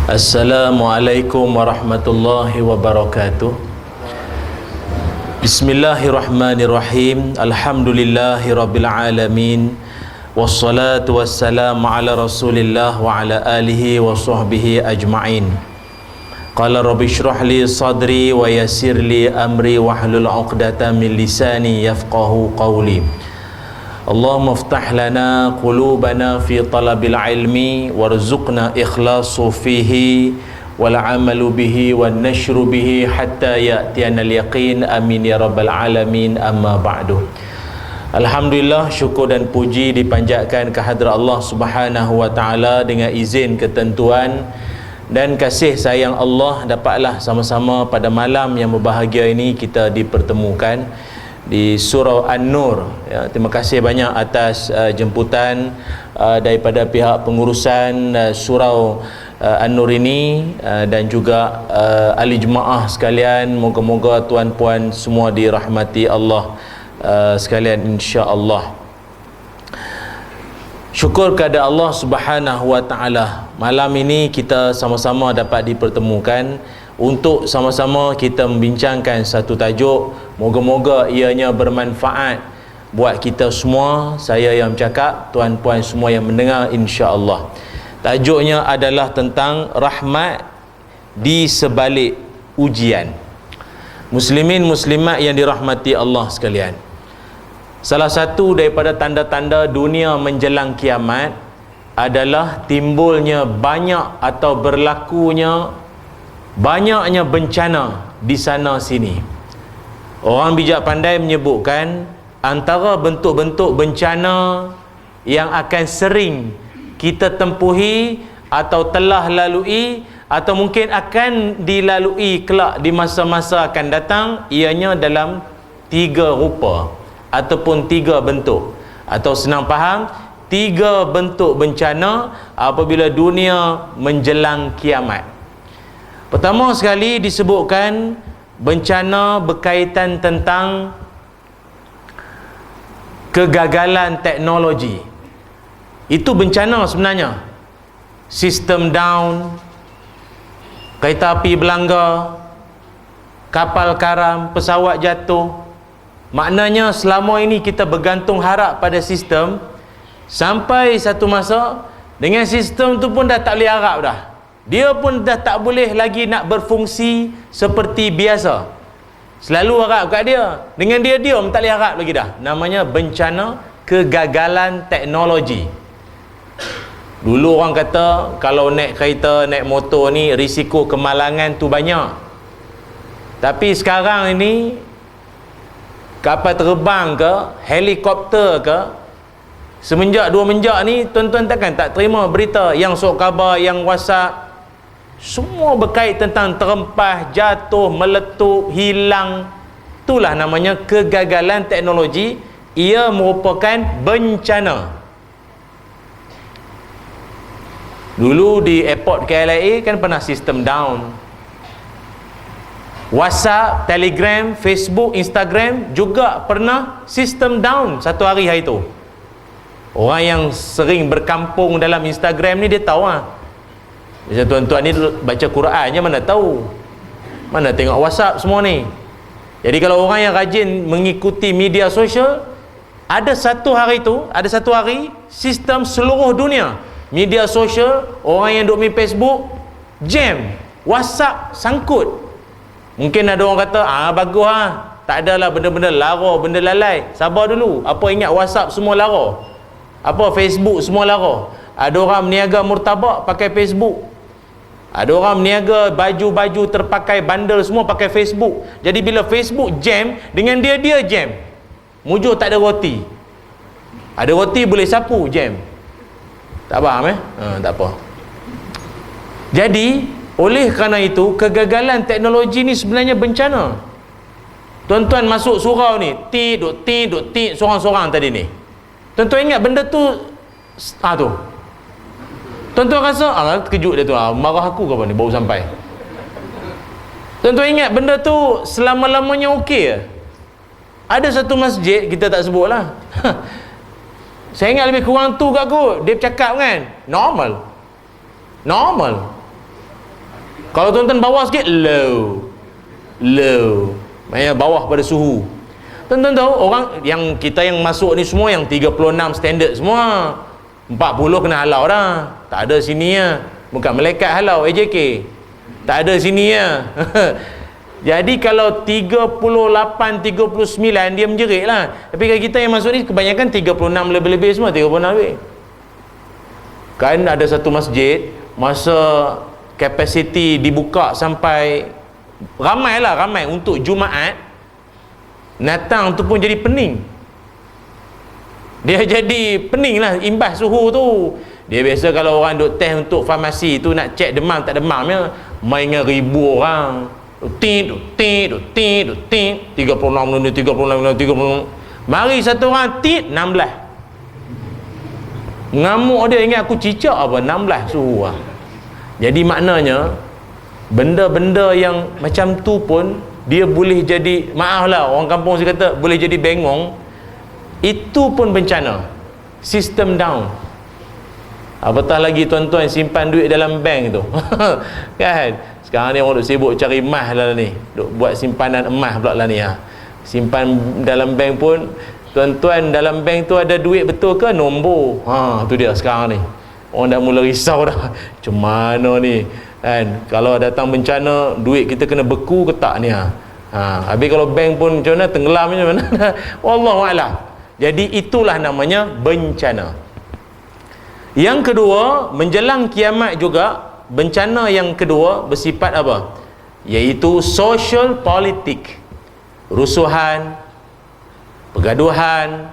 Assalamualaikum warahmatullahi wabarakatuh. Bismillahirrahmanirrahim. Alhamdulillahi rabbil alamin. Wassalatu wassalamu ala rasulillah wa ala alihi wa sahbihi ajma'in. Qala rabbi shrah li sadri wa yassir li amri wahlul 'uqdatam min lisani yafqahu qawli. Allahumma iftah lana qulubana fi talabil ilmi warzuqna ikhlasu fihi wal amalu bihi wan nashru bihi hatta ya'tiyana al yaqin. Amin ya rabbal alamin. Amma ba'du. Alhamdulillah, syukur dan puji dipanjatkan kehadrat Allah Subhanahu wa taala dengan izin ketentuan dan kasih sayang Allah, dapatlah sama-sama pada malam yang berbahagia ini kita dipertemukan di surau An-Nur. Ya, terima kasih banyak atas jemputan daripada pihak pengurusan surau An-Nur ini dan juga ahli jemaah sekalian. Moga-moga tuan-puan semua dirahmati Allah sekalian, insya-Allah. Syukur kepada Allah Subhanahu wa taala, malam ini kita sama-sama dapat dipertemukan untuk sama-sama kita membincangkan satu tajuk. Moga-moga ianya bermanfaat buat kita semua, saya yang bercakap, tuan-puan semua yang mendengar, insya-Allah. Tajuknya adalah tentang rahmat di sebalik ujian. Muslimin muslimat yang dirahmati Allah sekalian, salah satu daripada tanda-tanda dunia menjelang kiamat adalah timbulnya banyak atau berlakunya banyaknya bencana di sana sini. Orang bijak pandai menyebutkan antara bentuk-bentuk bencana yang akan sering kita tempuhi atau telah lalui atau mungkin akan dilalui kelak di masa-masa akan datang, ianya dalam 3 rupa ataupun 3 bentuk, atau senang faham 3 bentuk bencana apabila dunia menjelang kiamat. Pertama sekali disebutkan bencana berkaitan tentang kegagalan teknologi. Itu bencana sebenarnya. Sistem down, kereta api berlanggar, kapal karam, pesawat jatuh. Maknanya selama ini kita bergantung harap pada sistem, sampai satu masa dengan sistem tu pun dah tak boleh harap dah. Dia pun dah tak boleh lagi nak berfungsi seperti biasa. Selalu harap kat dia, dengan dia diam tak boleh harap lagi dah. Namanya bencana kegagalan teknologi. Dulu orang kata kalau naik kereta, naik motor ni risiko kemalangan tu banyak. Tapi sekarang ini kapal terbang ke, helikopter ke, semenjak 2 menjak ni, tuan-tuan takkan tak terima berita yang sok khabar, yang WhatsApp, semua berkait tentang terempah, jatuh, meletup, hilang. Itulah namanya kegagalan teknologi. Ia merupakan bencana. Dulu di airport KLIA kan pernah sistem down. WhatsApp, Telegram, Facebook, Instagram juga pernah sistem down satu hari itu. Orang yang sering berkampung dalam Instagram ni dia tahu lah. Macam tuan-tuan ni baca Quran je mana tahu, mana tengok WhatsApp semua ni. Jadi kalau orang yang rajin mengikuti media sosial, ada satu hari sistem seluruh dunia media sosial, orang yang duk main Facebook jam, WhatsApp sangkut. Mungkin ada orang kata bagus tak adalah benda-benda lara, benda lalai. Sabar dulu. Apa ingat WhatsApp semua lara? Apa Facebook semua lara? Ada orang meniaga murtabak pakai Facebook. Ada orang meniaga baju-baju terpakai bandel semua pakai Facebook. Jadi bila Facebook jam, dengan dia jam. Mujur tak ada roti. Ada roti boleh sapu, jam. Tak faham tak apa. Jadi oleh kerana itu, kegagalan teknologi ni sebenarnya bencana. Tuan-tuan masuk surau ni, duk sorang-sorang tadi ni. Tuan-tuan ingat benda tu tu. Tuan-tuan rasa terkejut dia tu, marah aku ke apa ni baru sampai. Tuan-tuan ingat benda tu selama-lamanya okey ke? Ada satu masjid, kita tak sebut lah. Saya ingat lebih kurang tu kat aku. Dia bercakap kan, normal. Kalau tuan-tuan bawah sikit, low. Maksudnya bawah pada suhu. Tuan-tuan tahu orang yang kita yang masuk ni semua yang 36 standard semua. 40 kena halau dah. Tak ada sini ya. Bukan malaikat halau AJK. Tak ada sini ya. Jadi kalau 38, 39 dia menjerit lah. Tapi kalau kita yang masuk ni kebanyakan 36 lebih-lebih semua, 36 lebih. Kan ada satu masjid, masa kapasiti dibuka sampai ramai untuk Jumaat, Natang tu pun jadi pening. Dia jadi pening lah, imbas suhu tu. Dia biasa kalau orang duk test untuk farmasi tu nak cek demam tak demam ya, main dengan 1000 orang. 36 mari satu orang 16. Ngamuk dia, ingat aku cicak apa 16 suhu lah. Jadi maknanya benda-benda yang macam tu pun dia boleh jadi, maaf lah orang kampung saya kata, boleh jadi bengong. Itu pun bencana. Sistem down. Apatah lagi tuan-tuan simpan duit dalam bank tu. Kan sekarang ni orang duk sibuk cari emas lah ni, duk buat simpanan emas pula lah ni ha. Simpan dalam bank pun, tuan-tuan, dalam bank tu ada duit betul ke nombor? Tu dia sekarang ni. Orang dah mula risau dah. Macam mana ni? Kan kalau datang bencana, duit kita kena beku ke tak ni ha. Habis kalau bank pun macam mana, tenggelam macam mana? Wallahualam. Jadi itulah namanya bencana. Yang kedua, menjelang kiamat juga, bencana yang kedua bersifat apa? Iaitu social politik. Rusuhan, pergaduhan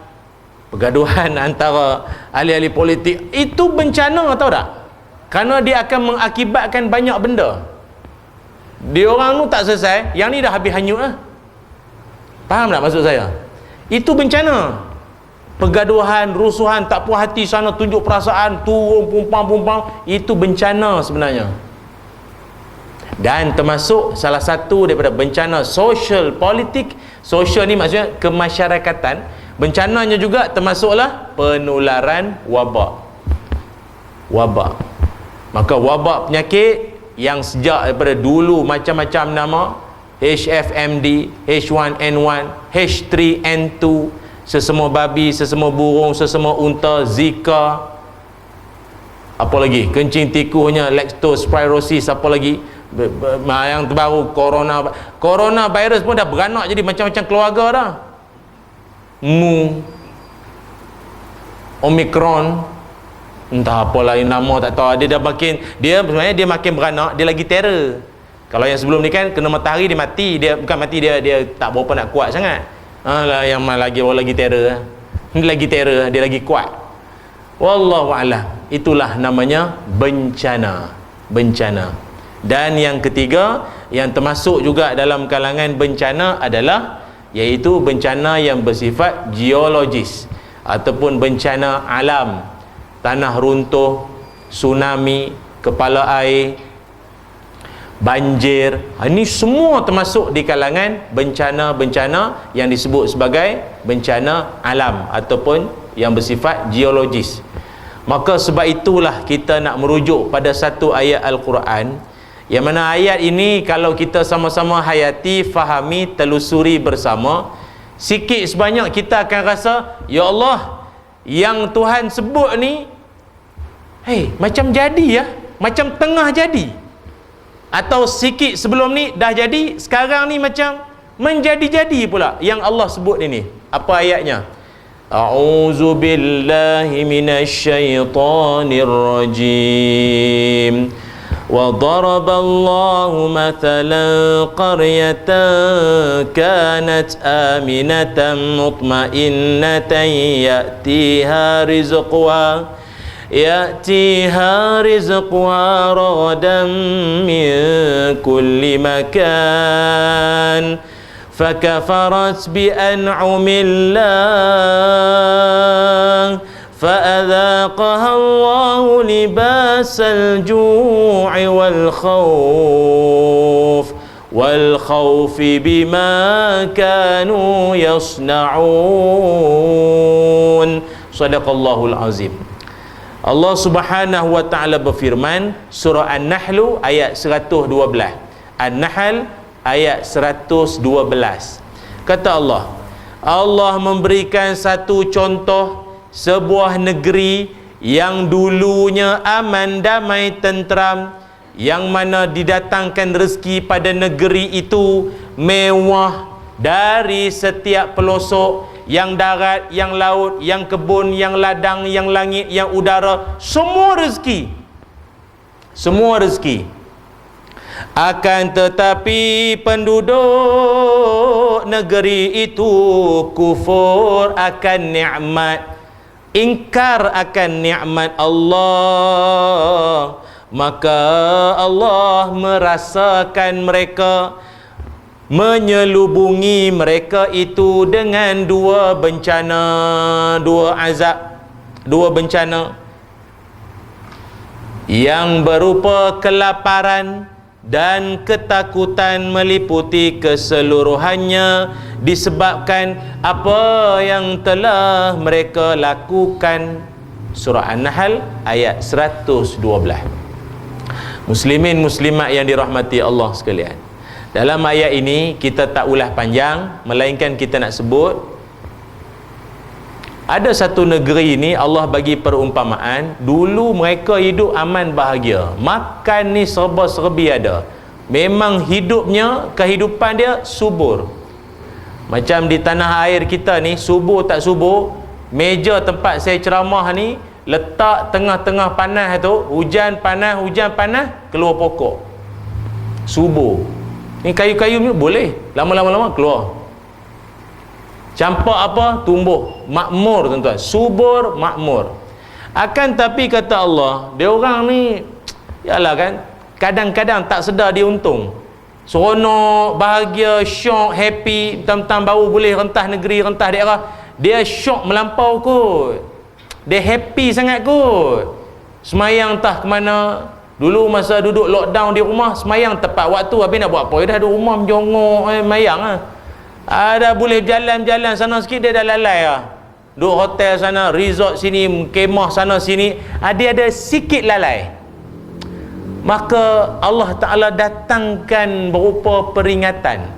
antara ahli-ahli politik. Itu bencana tahu tak? Kerana dia akan mengakibatkan banyak benda. Dia orang tu tak selesai, yang ni dah habis hanyut lah. Faham tak maksud saya? Itu bencana. Pergaduhan, rusuhan, tak puas hati sana, tunjuk perasaan, turun pumpang, itu bencana sebenarnya. Dan termasuk salah satu daripada bencana social politik. Social ni maksudnya kemasyarakatan. Bencananya juga termasuklah penularan wabak. Maka wabak penyakit yang sejak daripada dulu macam-macam nama, HFMD, H1N1, H3N2, sesemua babi, sesemua burung, sesemua unta, Zika, apa lagi, kencing tikusnya, leptospirosis, apa lagi, yang terbaru corona virus pun dah beranak jadi macam-macam keluarga dah. Omicron, entah apa lain nama tak tahu. Dia dah makin, sebenarnya dia makin beranak, dia lagi terror. Kalau yang sebelum ni kan kena matahari dia mati, dia bukan mati, dia tak berapa nak kuat sangat. Yang lagi orang lagi terror, dia lagi terror, dia lagi kuat. Wallahu a'lam. Itulah namanya bencana. Dan yang ketiga yang termasuk juga dalam kalangan bencana adalah iaitu bencana yang bersifat geologis ataupun bencana alam. Tanah runtuh, tsunami, kepala air, banjir, ini semua termasuk di kalangan bencana-bencana yang disebut sebagai bencana alam ataupun yang bersifat geologis. Maka sebab itulah kita nak merujuk pada satu ayat Al-Quran, yang mana ayat ini kalau kita sama-sama hayati, fahami, telusuri bersama, sikit sebanyak kita akan rasa, ya Allah, yang Tuhan sebut ni macam jadi ya, macam tengah jadi, atau sikit sebelum ni dah jadi, sekarang ni macam menjadi-jadi pula yang Allah sebut ini. Apa ayatnya? A'udzu billahi minasyaitonir rajim. Wa daraballahu mathalan qaryatan kanat aminatan mutmainnatan يأتيها رزقها رغدا من كل مكان فكفرت بأنعم الله فأذاقها الله لباس الجوع والخوف بما كانوا يصنعون. صدق الله العظيم. Allah Subhanahu wa taala berfirman, surah An-Nahl ayat 112. An-Nahl ayat 112. Kata Allah, Allah memberikan satu contoh sebuah negeri yang dulunya aman, damai, tenteram, yang mana didatangkan rezeki pada negeri itu mewah dari setiap pelosok, yang darat, yang laut, yang kebun, yang ladang, yang langit, yang udara, semua rezeki. Semua rezeki. Akan tetapi penduduk negeri itu kufur akan nikmat, ingkar akan nikmat Allah, maka Allah merasakan mereka, menyelubungi mereka itu dengan dua bencana, dua azab, dua bencana yang berupa kelaparan dan ketakutan meliputi keseluruhannya disebabkan apa yang telah mereka lakukan. Surah An-Nahl ayat 112. Muslimin muslimat yang dirahmati Allah sekalian, dalam ayat ini kita tak ulah panjang, melainkan kita nak sebut ada satu negeri ini Allah bagi perumpamaan. Dulu mereka hidup aman bahagia, makan ni serba-serbi ada, memang hidupnya, kehidupan dia subur. Macam di tanah air kita ni, subur tak subur, meja tempat saya ceramah ni letak tengah-tengah panas tu, hujan panas, keluar pokok subur. Ni kayu-kayu ni boleh lama-lama keluar. Campak apa? Tumbuh makmur, tuan-tuan. Subur, makmur. Akan tapi kata Allah, dia orang ni yalah kan, kadang-kadang tak sedar dia untung. Seronok, bahagia, syok, happy, tentang baru boleh rentah negeri, rentah daerah. Dia syok melampau kot. Dia happy sangat kot. Semayang entah ke mana. Dulu masa duduk lockdown di rumah, semayang tepat waktu, habis nak buat apa? Dia dah duduk rumah menjongok, mayang lah. Ada boleh jalan-jalan sana sikit, dia dah lalai lah. Duduk hotel sana, resort sini, kemah sana sini, dia ada sikit lalai. Maka Allah Ta'ala datangkan berupa peringatan,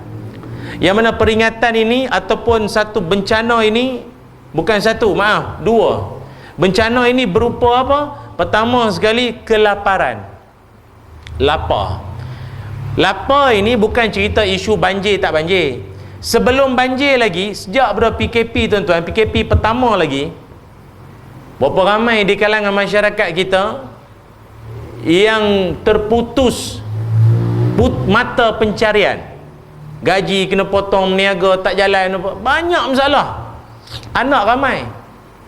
yang mana peringatan ini ataupun satu bencana ini, bukan satu, maaf, dua. Bencana ini berupa apa? Pertama sekali, kelaparan. Lapar. Lapar ini bukan cerita isu banjir tak banjir. Sebelum banjir lagi, sejak pada PKP, tuan-tuan, PKP pertama lagi, berapa ramai di kalangan masyarakat kita yang terputus mata pencarian. Gaji kena potong, meniaga tak jalan, banyak masalah. Anak ramai.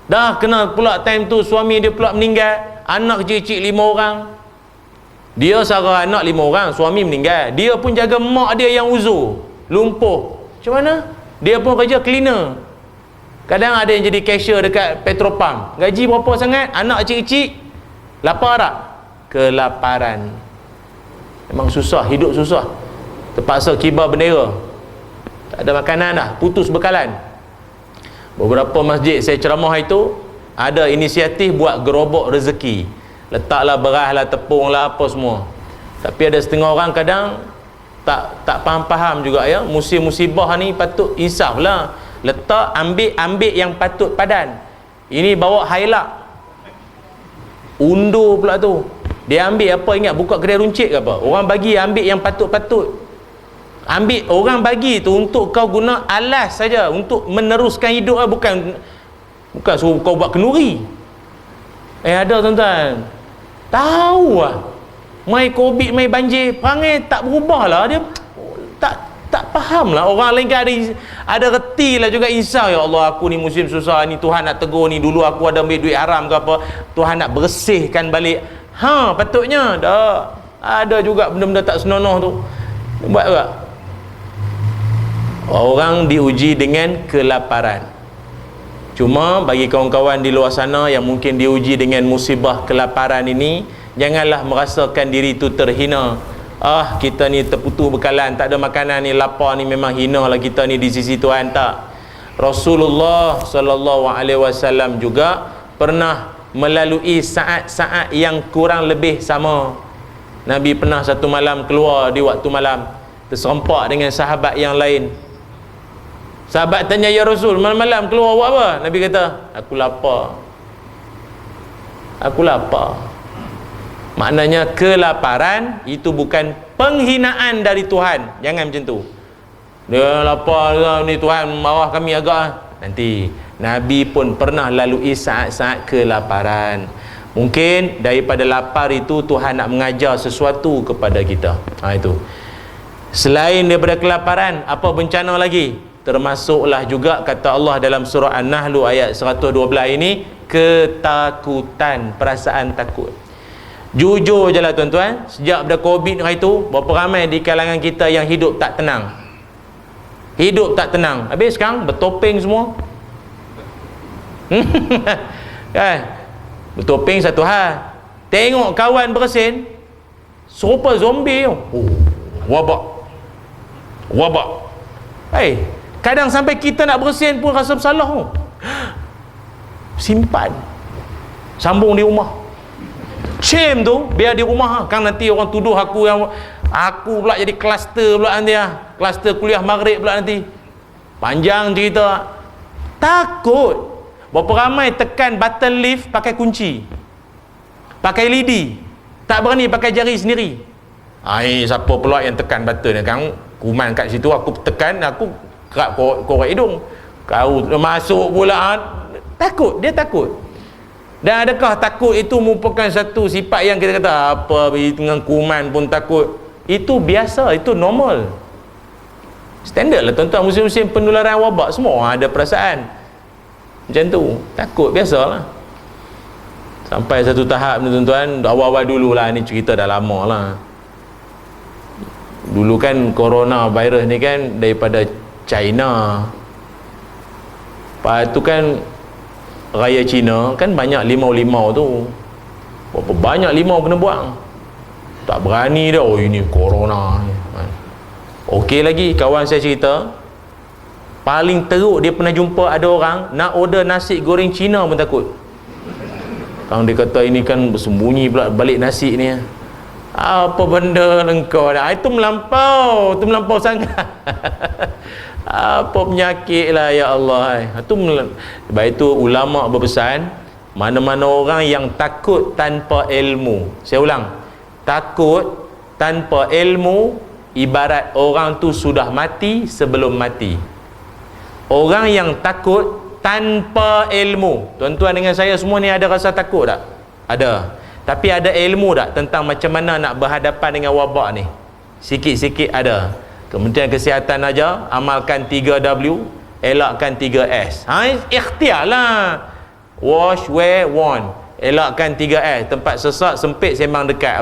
Dah kena pula time tu suami dia pula meninggal, anak kecil-kecil 5 orang. Dia sara anak 5 orang, suami meninggal. Dia pun jaga mak dia yang uzur, lumpuh. Macam mana? Dia pun kerja cleaner. Kadang ada yang jadi cashier dekat Petropam. Gaji berapa sangat? Anak kecil-kecil. Lapar tak? Kelaparan. Memang susah, hidup susah. Terpaksa kibar bendera. Tak ada makanan dah, putus bekalan. Beberapa masjid saya ceramah itu ada inisiatif buat gerobok rezeki. Letaklah beras lah, tepung lah, apa semua. Tapi ada setengah orang kadang tak faham-faham juga ya. Musim musibah ni patut insaf lah. Letak, ambil yang patut padan. Ini bawa hailak, undur pula tu. Dia ambil apa, ingat buka kedai runcit ke apa? Orang bagi ambil yang patut-patut. Ambil orang bagi tu untuk kau guna alas saja, untuk meneruskan hidup lah, bukan suruh kau buat kenduri. Ada tuan-tuan, tahu lah mai covid, mai banjir, perangai tak berubah lah. Dia tak faham lah. Orang lain kan ada reti lah juga, insaf. Ya Allah, aku ni musim susah ni, Tuhan nak tegur ni. Dulu aku ada ambil duit haram ke apa, Tuhan nak bersihkan balik. Patutnya dah ada juga benda-benda tak senonoh tu buat juga. Orang diuji dengan kelaparan. Cuma bagi kawan-kawan di luar sana yang mungkin diuji dengan musibah kelaparan ini, janganlah merasakan diri itu terhina. Kita ni terputus bekalan, tak ada makanan ni, lapar ni, memang hina lah kita ni di sisi Tuhan. Tak. Rasulullah sallallahu alaihi wasallam juga pernah melalui saat-saat yang kurang lebih sama. Nabi pernah satu malam keluar di waktu malam, terserempak dengan sahabat yang lain. Sahabat tanya, ya Rasul, malam-malam keluar buat apa? Nabi kata, aku lapar. Aku lapar. Maknanya kelaparan itu bukan penghinaan dari Tuhan. Jangan macam tu. Dia lapar ni, Tuhan marah kami agak. Nanti Nabi pun pernah lalui saat-saat kelaparan. Mungkin daripada lapar itu Tuhan nak mengajar sesuatu kepada kita. Itu. Selain daripada kelaparan, apa bencana lagi? Termasuklah juga kata Allah dalam surah An-Nahl ayat 112 ini, ketakutan, perasaan takut. Jujur je lah tuan-tuan, sejak pada Covid hari tu, berapa ramai di kalangan kita yang hidup tak tenang. Hidup tak tenang. Habis sekarang bertopeng semua. Kan? Bertopeng satu hal. Tengok kawan bersin, serupa zombie. Wabak. Kadang sampai kita nak bersin pun rasa bersalah. Simpan. Sambung di rumah. Shame tu biar di rumah. Kan nanti orang tuduh aku pula jadi kluster pula nanti. Kluster kuliah maghrib pula nanti. Panjang cerita. Takut. Berapa ramai tekan button lift pakai kunci, pakai lidi, tak berani pakai jari sendiri. Siapa pula yang tekan button kan? Kuman kat situ, aku tekan, aku korek hidung, kau masuk pula. Takut, dia takut. Dan adakah takut itu merupakan satu sifat yang kita kata apa dengan kuman pun takut? Itu biasa, itu normal. Standard lah tuan-tuan, musim-musim penularan wabak semua ada perasaan macam tu, takut, biasalah. Sampai satu tahap ni tuan-tuan, awal-awal dululah, ni cerita dah lama lah. Dulu kan corona virus ni kan daripada China. Lepas tu kan raya Cina kan banyak limau-limau tu. Berapa banyak limau kena buang. Tak berani dah, ini corona ni. Okey lagi, kawan saya cerita, paling teruk dia pernah jumpa ada orang nak order nasi goreng Cina pun takut. Kang dia kata ini kan bersembunyi pula balik nasi ni. Apa benda engkau dah? Itu melampau sangat. Apa penyakit lah, ya Allah. Sebab itu ulama berpesan, mana-mana orang yang takut tanpa ilmu, saya ulang, takut tanpa ilmu ibarat orang tu sudah mati sebelum mati. Orang yang takut tanpa ilmu, tuan-tuan dengan saya semua ni ada rasa takut tak? Ada. Tapi ada ilmu tak tentang macam mana nak berhadapan dengan wabak ni? Sikit-sikit ada. Kementerian Kesihatan aja amalkan 3W, elakkan 3S. Ikhtiar lah. Wash, wear, warn. Elakkan 3S. Tempat sesak, sempit, sembang dekat.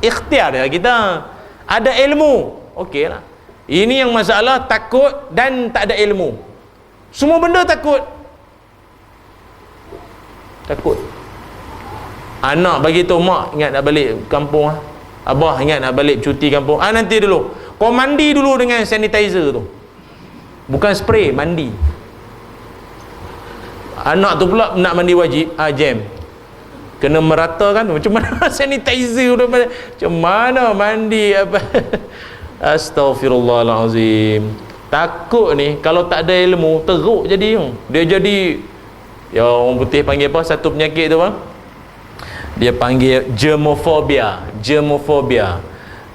Ikhtiar dia kita. Ada ilmu. Okey lah. Ini yang masalah, takut dan tak ada ilmu. Semua benda takut. Takut. Anak bagi tahu mak, ingat nak balik kampung. Abah ingat nak balik cuti kampung. Nanti dulu. Kau mandi dulu dengan sanitizer tu. Bukan spray, mandi. Anak tu pula nak mandi wajib, jam. Kena meratakan tu. Macam mana sanitizer tu? Macam mana mandi apa? Astaghfirullahalazim. Takut ni kalau tak ada ilmu teruk jadi. Dia jadi, ya orang putih panggil apa satu penyakit tu bang? Dia panggil germophobia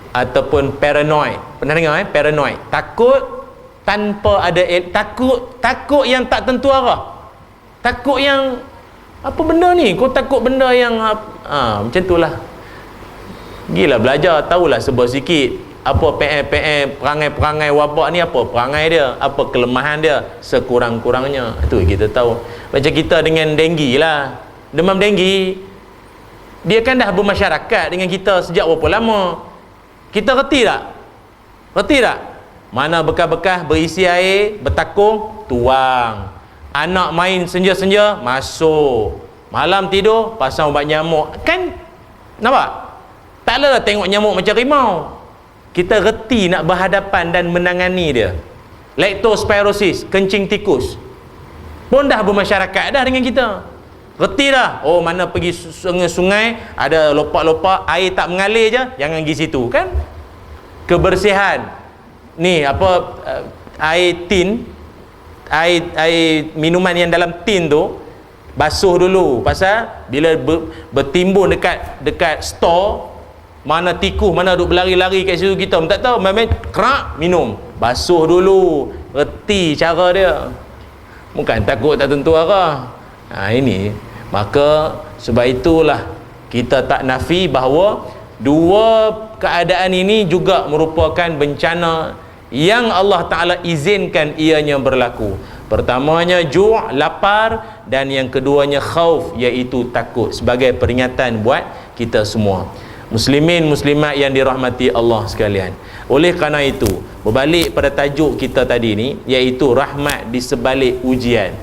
ataupun paranoid. Pernah dengar paranoid? Takut tanpa ada takut yang tak tentu arah. Takut yang apa benda ni? Kau takut benda yang macam itulah. Gila belajar, tahulah sebab sikit apa perangai-perangai wabak ni, apa perangai dia, apa kelemahan dia sekurang-kurangnya. Itu kita tahu. Macam kita dengan denggi lah. Demam denggi, dia kan dah bermasyarakat dengan kita sejak berapa lama. Kita reti tak? Mana bekas-bekas berisi air, bertakung, tuang. Anak main senja-senja, masuk. Malam tidur, pasang ubat nyamuk. Kan, nampak? Tak lah tengok nyamuk macam rimau. Kita reti nak berhadapan dan menangani dia. Leptospirosis, kencing tikus, pun dah bermasyarakat dah dengan kita. Reti dah. Oh, mana pergi sungai ada lopak-lopak, air tak mengalir je, jangan pergi situ kan. Kebersihan ni apa, air tin, air minuman yang dalam tin tu basuh dulu, pasal bila bertimbun dekat store, mana tikus mana duk berlari-lari kat situ, kita tak tahu, main kerak minum, basuh dulu, reti cara dia, bukan takut tak tentu arah. Ini maka sebab itulah kita tak nafi bahawa dua keadaan ini juga merupakan bencana yang Allah Ta'ala izinkan ianya berlaku. Pertamanya ju', lapar, dan yang keduanya khauf, iaitu takut, sebagai peringatan buat kita semua muslimin muslimat yang dirahmati Allah sekalian. Oleh kerana itu, berbalik pada tajuk kita tadi ni, iaitu rahmat di sebalik ujian.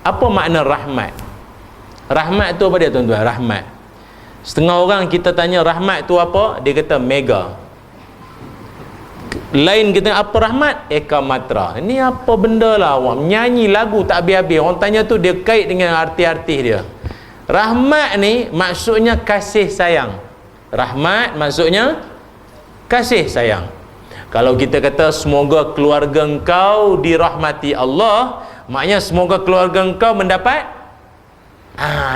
Apa makna rahmat? Rahmat tu apa dia tuan-tuan? Rahmat, setengah orang kita tanya rahmat tu apa, dia kata mega. Lain kita apa rahmat? Eka matra. Ini apa benda lah, awak menyanyi lagu tak habis-habis, orang tanya tu dia kait dengan arti-arti dia. Rahmat ni maksudnya kasih sayang. Rahmat maksudnya kasih sayang. Kalau kita kata semoga keluarga engkau dirahmati Allah, maknanya semoga keluarga engkau mendapat,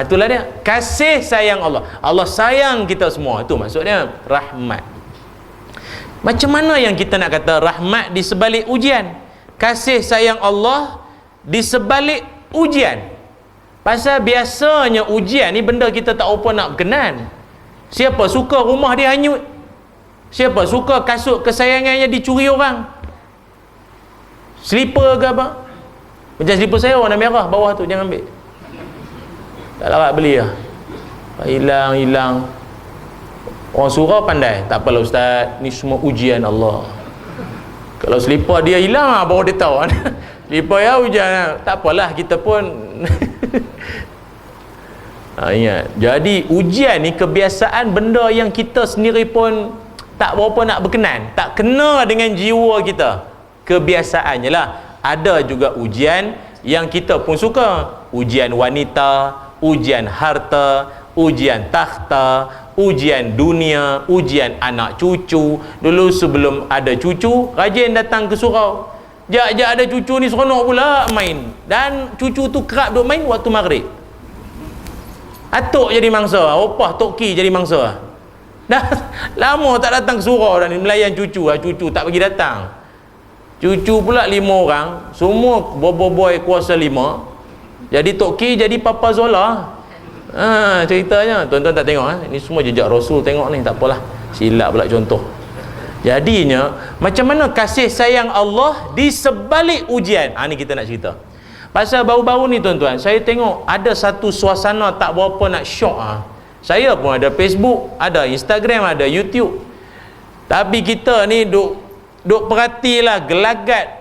itulah dia, kasih sayang Allah. Allah sayang kita semua, itu maksudnya rahmat. Macam mana yang kita nak kata rahmat di sebalik ujian, kasih sayang Allah di sebalik ujian? Pasal biasanya ujian ni benda kita tak apa nak berkenan. Siapa suka rumah dia hanyut? Siapa suka kasut kesayangannya dicuri orang? Slipper ke apa? Macam slipper saya warna merah bawah tu, jangan ambil, tak larat beli lah, hilang. Orang surau pandai, tak apalah ustaz, ni semua ujian Allah. Kalau slipper dia hilang baru dia tahu slipper ya ujian, tak apalah, kita pun ingat. Jadi ujian ni kebiasaan benda yang kita sendiri pun tak berapa nak berkenan, tak kena dengan jiwa kita. Kebiasaannya lah. Ada juga ujian yang kita pun suka, ujian wanita, ujian harta, ujian takhta, ujian dunia, ujian anak cucu. Dulu sebelum ada cucu, rajin datang ke surau. Jak ada cucu ni seronok pula main. Dan cucu tu kerap duk main waktu maghrib. Atuk jadi mangsa, opah toki jadi mangsa. Dah lama tak datang ke surau dah ni, melayan cucu. Cucu tak pergi datang. Cucu pula 5 orang, semua boy kuasa 5. Jadi toki jadi Papa Zola. Ceritanya tuan-tuan tak tengok ini semua jejak Rasul, tengok ni, tak apalah, silap pula contoh. Jadinya macam mana kasih sayang Allah di sebalik ujian, ni kita nak cerita. Pasal baru-baru ni tuan-tuan, saya tengok ada satu suasana tak berapa nak syok. Saya pun ada Facebook, ada Instagram, ada YouTube, tapi kita ni duk perhatilah gelagat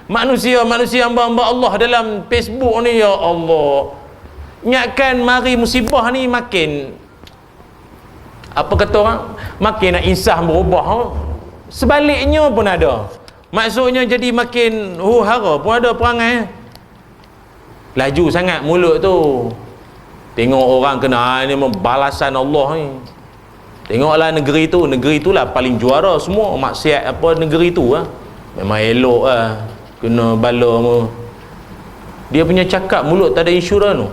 manusia hamba-hamba Allah dalam Facebook ni. Ya Allah, ingatkan mari musibah ni makin, apa kata orang, makin nak insah berubah. Sebaliknya pun ada, maksudnya jadi makin hara pun ada perangai. Laju sangat mulut tu. Tengok orang kena ni balasan Allah ni. Tengoklah negeri tu lah paling juara semua maksiat apa negeri tu memang elok kena bala semua. Dia punya cakap mulut tak ada insurans tu.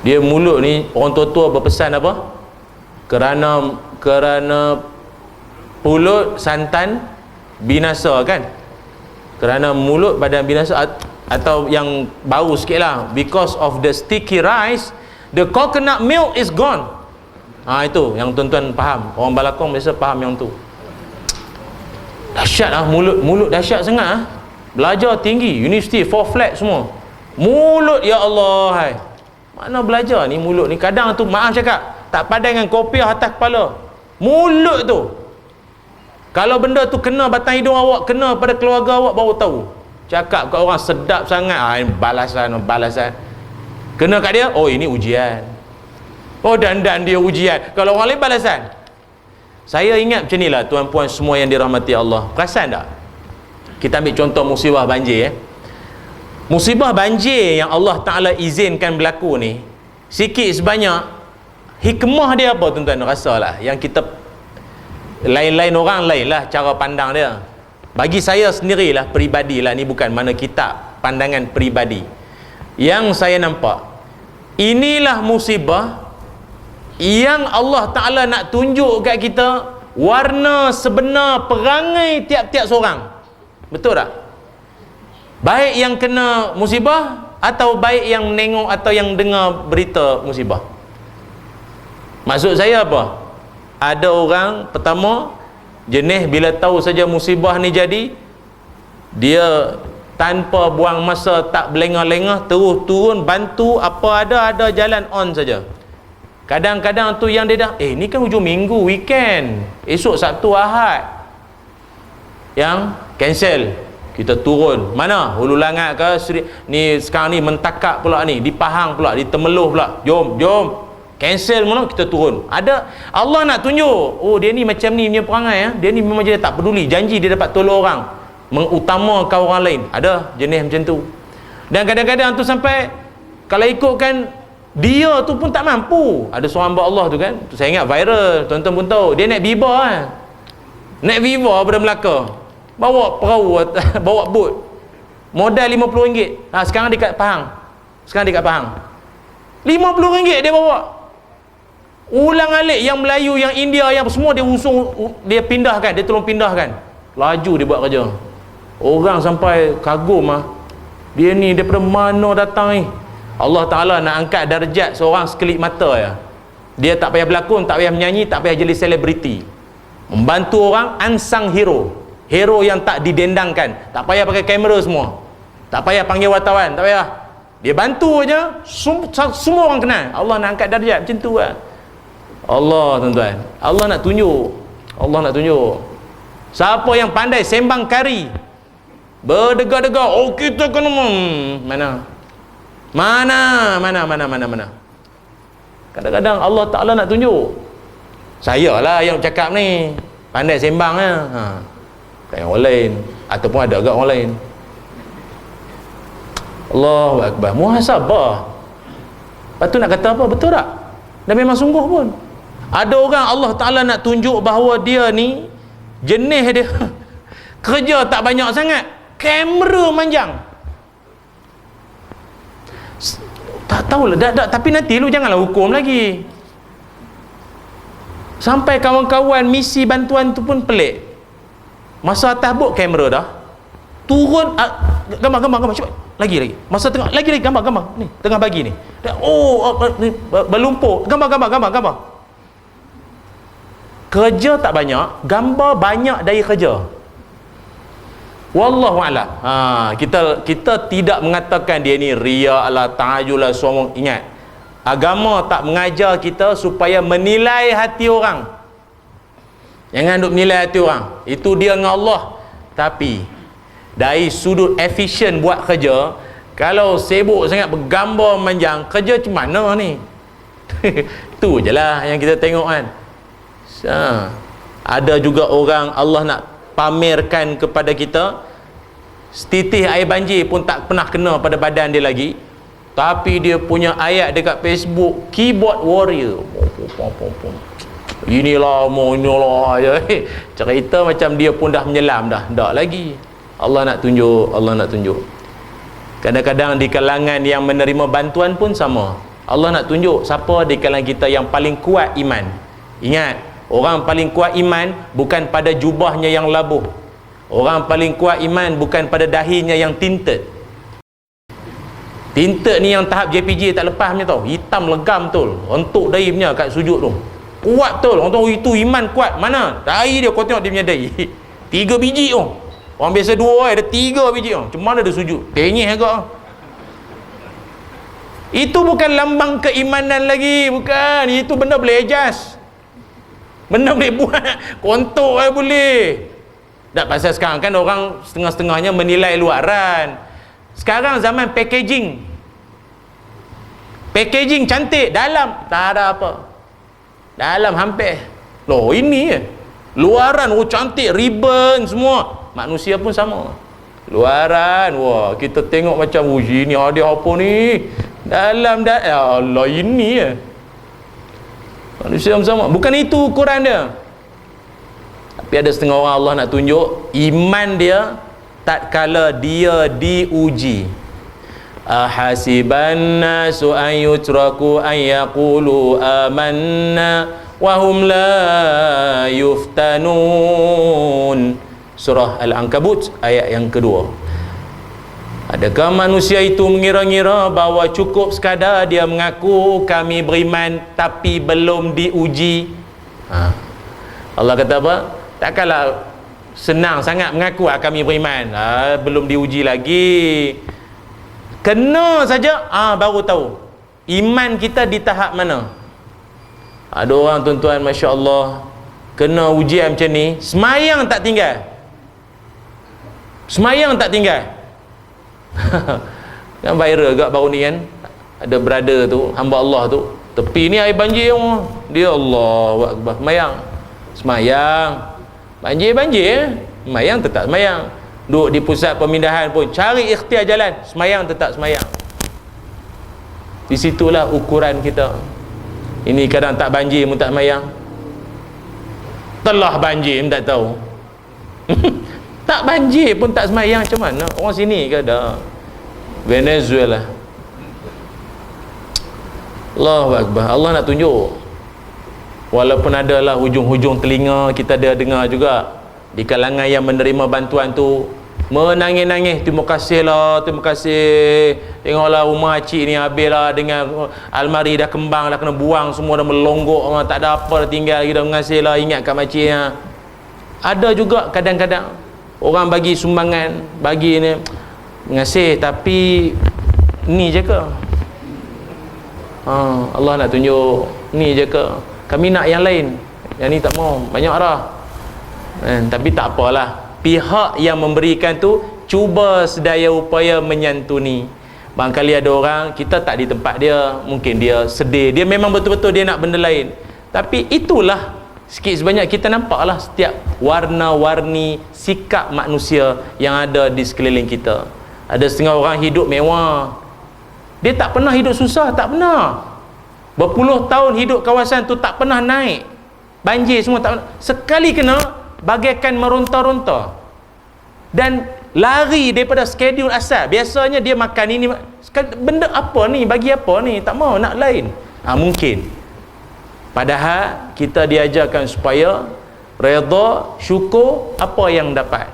Dia mulut ni, orang tua-tua berpesan apa? Kerana mulut santan binasa kan? Kerana mulut badan binasa, atau yang baru sikit lah, because of the sticky rice the coconut milk is gone. Itu yang tuan-tuan faham, orang balakong biasa faham yang tu. Dahsyat lah mulut dahsyat sangat belajar tinggi, universiti 4 flat semua mulut, ya Allah. Hai, mana belajar ni mulut ni? Kadang tu maaf cakap, tak padan dengan kopiah atas kepala. Mulut tu, kalau benda tu kena batang hidung awak, kena pada keluarga awak, baru tahu. Cakap kat orang sedap sangat, balasan kena kat dia, oh ini ujian, oh dan dia ujian. Kalau orang lain balasan. Saya ingat macam ni lah tuan-puan semua yang dirahmati Allah. Perasan tak? Kita ambil contoh musibah banjir Musibah banjir yang Allah Ta'ala izinkan berlaku ni, sikit sebanyak hikmah dia apa tuan-tuan rasalah, yang kita lain-lain orang lain lah cara pandang dia. Bagi saya sendirilah, peribadilah, ni bukan mana kitab, pandangan peribadi yang saya nampak, inilah musibah yang Allah Ta'ala nak tunjuk kat kita warna sebenar perangai tiap-tiap seorang. Betul tak? Baik yang kena musibah atau baik yang menengok atau yang dengar berita musibah. Maksud saya apa? Ada orang pertama jenis bila tahu saja musibah ni jadi, dia tanpa buang masa, tak berlengah-lengah, terus turun bantu apa ada jalan on saja. Kadang-kadang tu yang dia dah ni kan hujung minggu, weekend, esok Sabtu Ahad, yang cancel, kita turun mana, Hulu Langat ke ni, sekarang ni Mentakak pula ni, di Pahang pula, di Temeloh pula, jom cancel mana, kita turun. Ada Allah nak tunjuk, oh dia ni macam ni punya perangai, dia ni memang dia tak peduli, janji dia dapat tolong orang, mengutamakan orang lain. Ada jenis macam tu. Dan kadang-kadang tu sampai kalau ikutkan dia tu pun tak mampu. Ada seorang hamba Allah tu kan, tu saya ingat viral, tuan-tuan pun tahu, dia naik Viva naik Viva pada Melaka, bawa perahu bawa bot, modal RM50. Sekarang dekat Pahang, RM50 dia bawa. Ulang alik yang Melayu, yang India, yang semua dia usung, dia pindahkan, dia tolong pindahkan. Laju dia buat kerja. Orang sampai kagum dia ni daripada mana datang ni. Allah Ta'ala nak angkat darjat seorang sekelip mata ya. Dia tak payah berlakon, tak payah menyanyi, tak payah jadi selebriti, membantu orang, unsung hero, hero yang tak didendangkan, tak payah pakai kamera semua, tak payah panggil wartawan, tak payah, dia bantu aja, semua orang kenal. Allah nak angkat darjat macam tu lah. Allah tuan-tuan, Allah nak tunjuk, siapa yang pandai sembang kari, berdegar-degar, oh kita kena mana. Kadang-kadang Allah Ta'ala nak tunjuk, saya lah yang cakap ni pandai sembang bukan yang orang lain, ataupun ada agak orang lain. Allahu Akbar, muhasabah. Lepas tu nak kata apa, betul tak? Dan memang sungguh pun ada orang Allah Ta'ala nak tunjuk bahawa dia ni jenis dia kerja tak banyak sangat, kamera manjang. Tak tahulah, tapi nanti lu janganlah hukum lagi. Sampai kawan-kawan misi bantuan tu pun pelik. Masa atas bot kamera dah, turun gambar cepat. Lagi. Masa tengah lagi gambar ni, tengah bagi ni. Berlumpur, gambar. Kerja tak banyak, gambar banyak dari kerja. Wallahu a'lam. Kita tidak mengatakan dia ni riya ala ta'ajul ala sombong. Ingat, agama tak mengajar kita supaya menilai hati orang. Jangan duk menilai hati orang, itu dia dengan Allah. Tapi dari sudut efisien buat kerja, kalau sibuk sangat bergambar manjang, kerja macam mana ni? Tu je lah yang kita tengok kan. Ada juga orang Allah nak pamerkan kepada kita, setitik air banjir pun tak pernah kena pada badan dia lagi, tapi dia punya ayat dekat Facebook, keyboard warrior, inilah cerita macam dia pun dah menyelam dah, tak lagi. Allah nak tunjuk. Kadang-kadang di kalangan yang menerima bantuan pun sama, Allah nak tunjuk siapa di kalangan kita yang paling kuat iman. Ingat, orang paling kuat iman bukan pada jubahnya yang labuh. Orang paling kuat iman bukan pada dahinya yang tinted. Tinted ni yang tahap JPJ tak lepas punya tau, hitam legam betul, rentuk dahi punya kat sujud tu, kuat betul. Orang tahu itu iman kuat. Mana dahi dia, kau tengok dia punya dahi 3 biji tu. Orang biasa 2 ada 3 biji tu. Macam mana dia sujud, tenyih agak. Itu bukan lambang keimanan lagi, bukan. Itu benda boleh adjust, benda boleh buat kontok boleh. Tak, pasal sekarang kan orang setengah-setengahnya menilai luaran. Sekarang zaman packaging cantik, dalam tak ada apa. Dalam hampir loh ini luaran cantik, ribbon semua. Manusia pun sama. luaran. Wah, kita tengok macam uji ni ada apa ni dalam ya Allah, ini ya manusia sama. Bukan itu ukuran dia. Tapi ada setengah orang Allah nak tunjuk iman dia tatkala dia diuji. Ahasiban nasu an yutraku an yaqulu amanna wa hum la yuftanun. Surah Al-Ankabut ayat yang kedua. Adakah manusia itu mengira-ngira bahawa cukup sekadar dia mengaku kami beriman tapi belum diuji? Allah kata apa? Takkanlah senang sangat mengaku kami beriman, belum diuji lagi. Kena saja baru tahu iman kita di tahap mana. Ada orang tuan-tuan, Masya Allah, kena ujian macam ni, semayang tak tinggal. Semayang tak tinggal. Kan viral agak baru ni kan, ada brother tu, hamba Allah tu, tepi ni air banjir dia, Allahu Akbar, semayang banjir semayang tetap semayang. Duduk di pusat pemindahan pun cari ikhtiar jalan, semayang tetap semayang. Di situlah ukuran kita. Ini kadang tak banjir pun tak semayang, telah banjir pun tak tahu. Tak banjir pun tak semayang, macam mana? Orang sini ke ada? Venezuela. Allahu Akbar. Allah nak tunjuk, walaupun adalah hujung-hujung telinga kita ada dengar juga di kalangan yang menerima bantuan tu menangis-nangis, terima kasih lah, terima kasih, tengoklah rumah cik ni habis lah, dengan almari dah kembang, dah kena buang semua, dah melonggok, tak ada apa dah tinggal lagi, dah mengasih lah, ingat kat makciknya. Ada juga kadang-kadang orang bagi sumbangan, bagi ni mengasih, tapi ni je ke? Allah nak tunjuk ni je ke? Kami nak yang lain, yang ni tak mau, banyak arah. Tapi tak apalah, pihak yang memberikan tu cuba sedaya upaya menyantuni. Barangkali ada orang kita tak di tempat dia, mungkin dia sedih, dia memang betul-betul dia nak benda lain, tapi itulah sikit sebanyak kita nampaklah setiap warna-warni sikap manusia yang ada di sekeliling kita. Ada setengah orang hidup mewah, dia tak pernah hidup susah, tak pernah. Berpuluh tahun hidup kawasan tu tak pernah naik banjir semua, tak pernah. Sekali kena bagaikan meronta-ronta dan lari daripada skedul asal. Biasanya dia makan ini, benda apa ni, bagi apa ni, tak mau nak lain. Mungkin padahal kita diajarkan supaya redha, syukur apa yang dapat.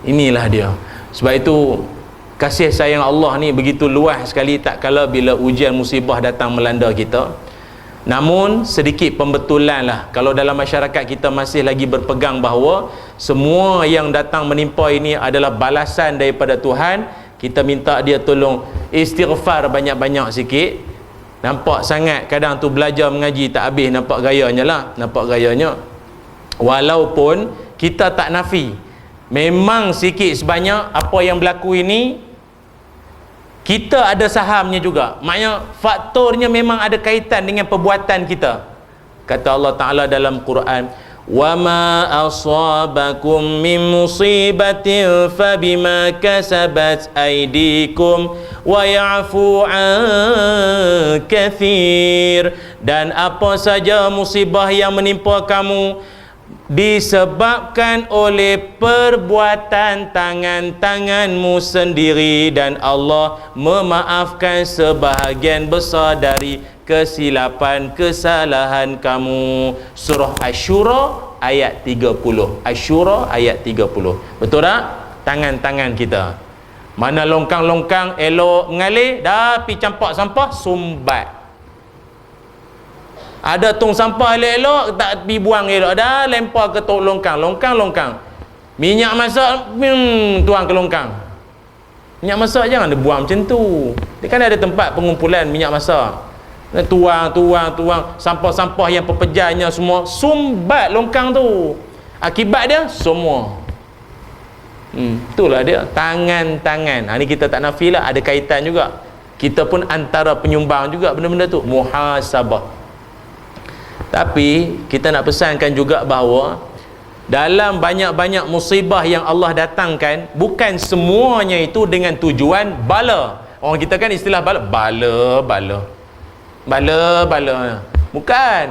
Inilah dia. Sebab itu kasih sayang Allah ni begitu luas sekali tak kala bila ujian musibah datang melanda kita. Namun sedikit pembetulan lah, kalau dalam masyarakat kita masih lagi berpegang bahawa semua yang datang menimpa ini adalah balasan daripada Tuhan, kita minta dia tolong istighfar banyak-banyak sikit. Nampak sangat kadang tu belajar mengaji tak habis, nampak gayanya lah, nampak gayanya. Walaupun kita tak nafi, memang sikit sebanyak apa yang berlaku ini kita ada sahamnya juga. Maknanya faktornya memang ada kaitan dengan perbuatan kita. Kata Allah Ta'ala dalam Quran, وَمَا أَصَابَكُم مِّن مُّصِيبَةٍ فَبِمَا كَسَبَتْ أَيْدِيكُمْ وَيَعْفُو عَن كَثِيرٍ. Dan apa saja musibah yang menimpa kamu disebabkan oleh perbuatan tangan-tanganmu sendiri, dan Allah memaafkan sebahagian besar dari kesilapan kesalahan kamu. Surah Asy-Syura ayat 30. Asy-Syura ayat 30. Betul tak? Tangan-tangan kita mana longkang-longkang elok mengalir, dah pi campak sampah sumbat. Ada tong sampah elok-elok tak pi buang elok, dah lempar ke tong longkang. Minyak masak tuang ke longkang. Minyak masak jangan dibuang macam tu. Dia kan ada tempat pengumpulan minyak masak. Tuang sampah-sampah yang pepejahnya semua sumbat longkang tu. Akibat dia semua. Itulah dia tangan-tangan. Ni kita tak nafilah, ada kaitan juga. Kita pun antara penyumbang juga benda-benda tu. Muhasabah. Tapi kita nak pesankan juga bahawa dalam banyak-banyak musibah yang Allah datangkan, bukan semuanya itu dengan tujuan bala. Orang kita kan istilah bala, bala. Bukan.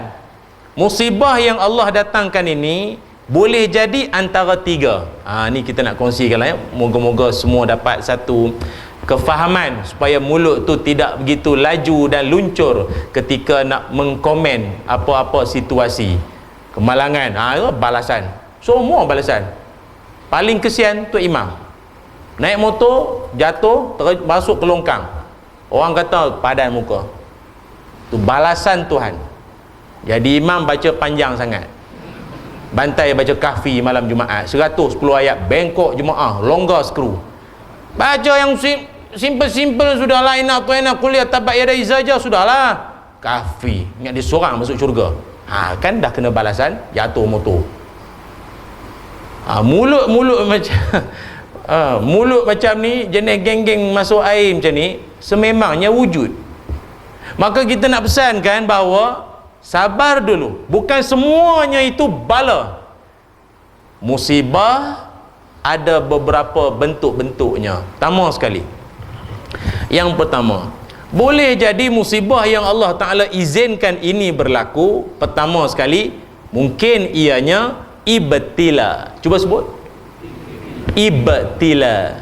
Musibah yang Allah datangkan ini boleh jadi antara tiga. Ni kita nak kongsikan lah ya. Moga-moga semua dapat satu kefahaman supaya mulut tu tidak begitu laju dan luncur ketika nak mengkomen apa-apa situasi. Kemalangan, balasan. Semua balasan. Paling kesian tu imam. Naik motor, jatuh, masuk ke longkang. Orang kata padan muka. Tu balasan Tuhan. Jadi imam baca panjang sangat. Bantai baca kahfi malam Jumaat 110 ayat, bengkok jemaah, longgar skru. Baca yang simple sudahlah, enak kuliah tabat yadai saja sudahlah. Kahfi, ingat dia seorang masuk syurga. Kan dah kena balasan, jatuh motor. Mulut macam mulut macam ni, jenis geng-geng masuk air macam ni, sememangnya wujud. Maka kita nak pesankan bahawa sabar dulu. Bukan semuanya itu bala. Musibah ada beberapa bentuk-bentuknya. Pertama sekali, yang pertama, boleh jadi musibah yang Allah Ta'ala izinkan ini berlaku. Pertama sekali, mungkin ianya ibtila. Cuba sebut. Ibtila.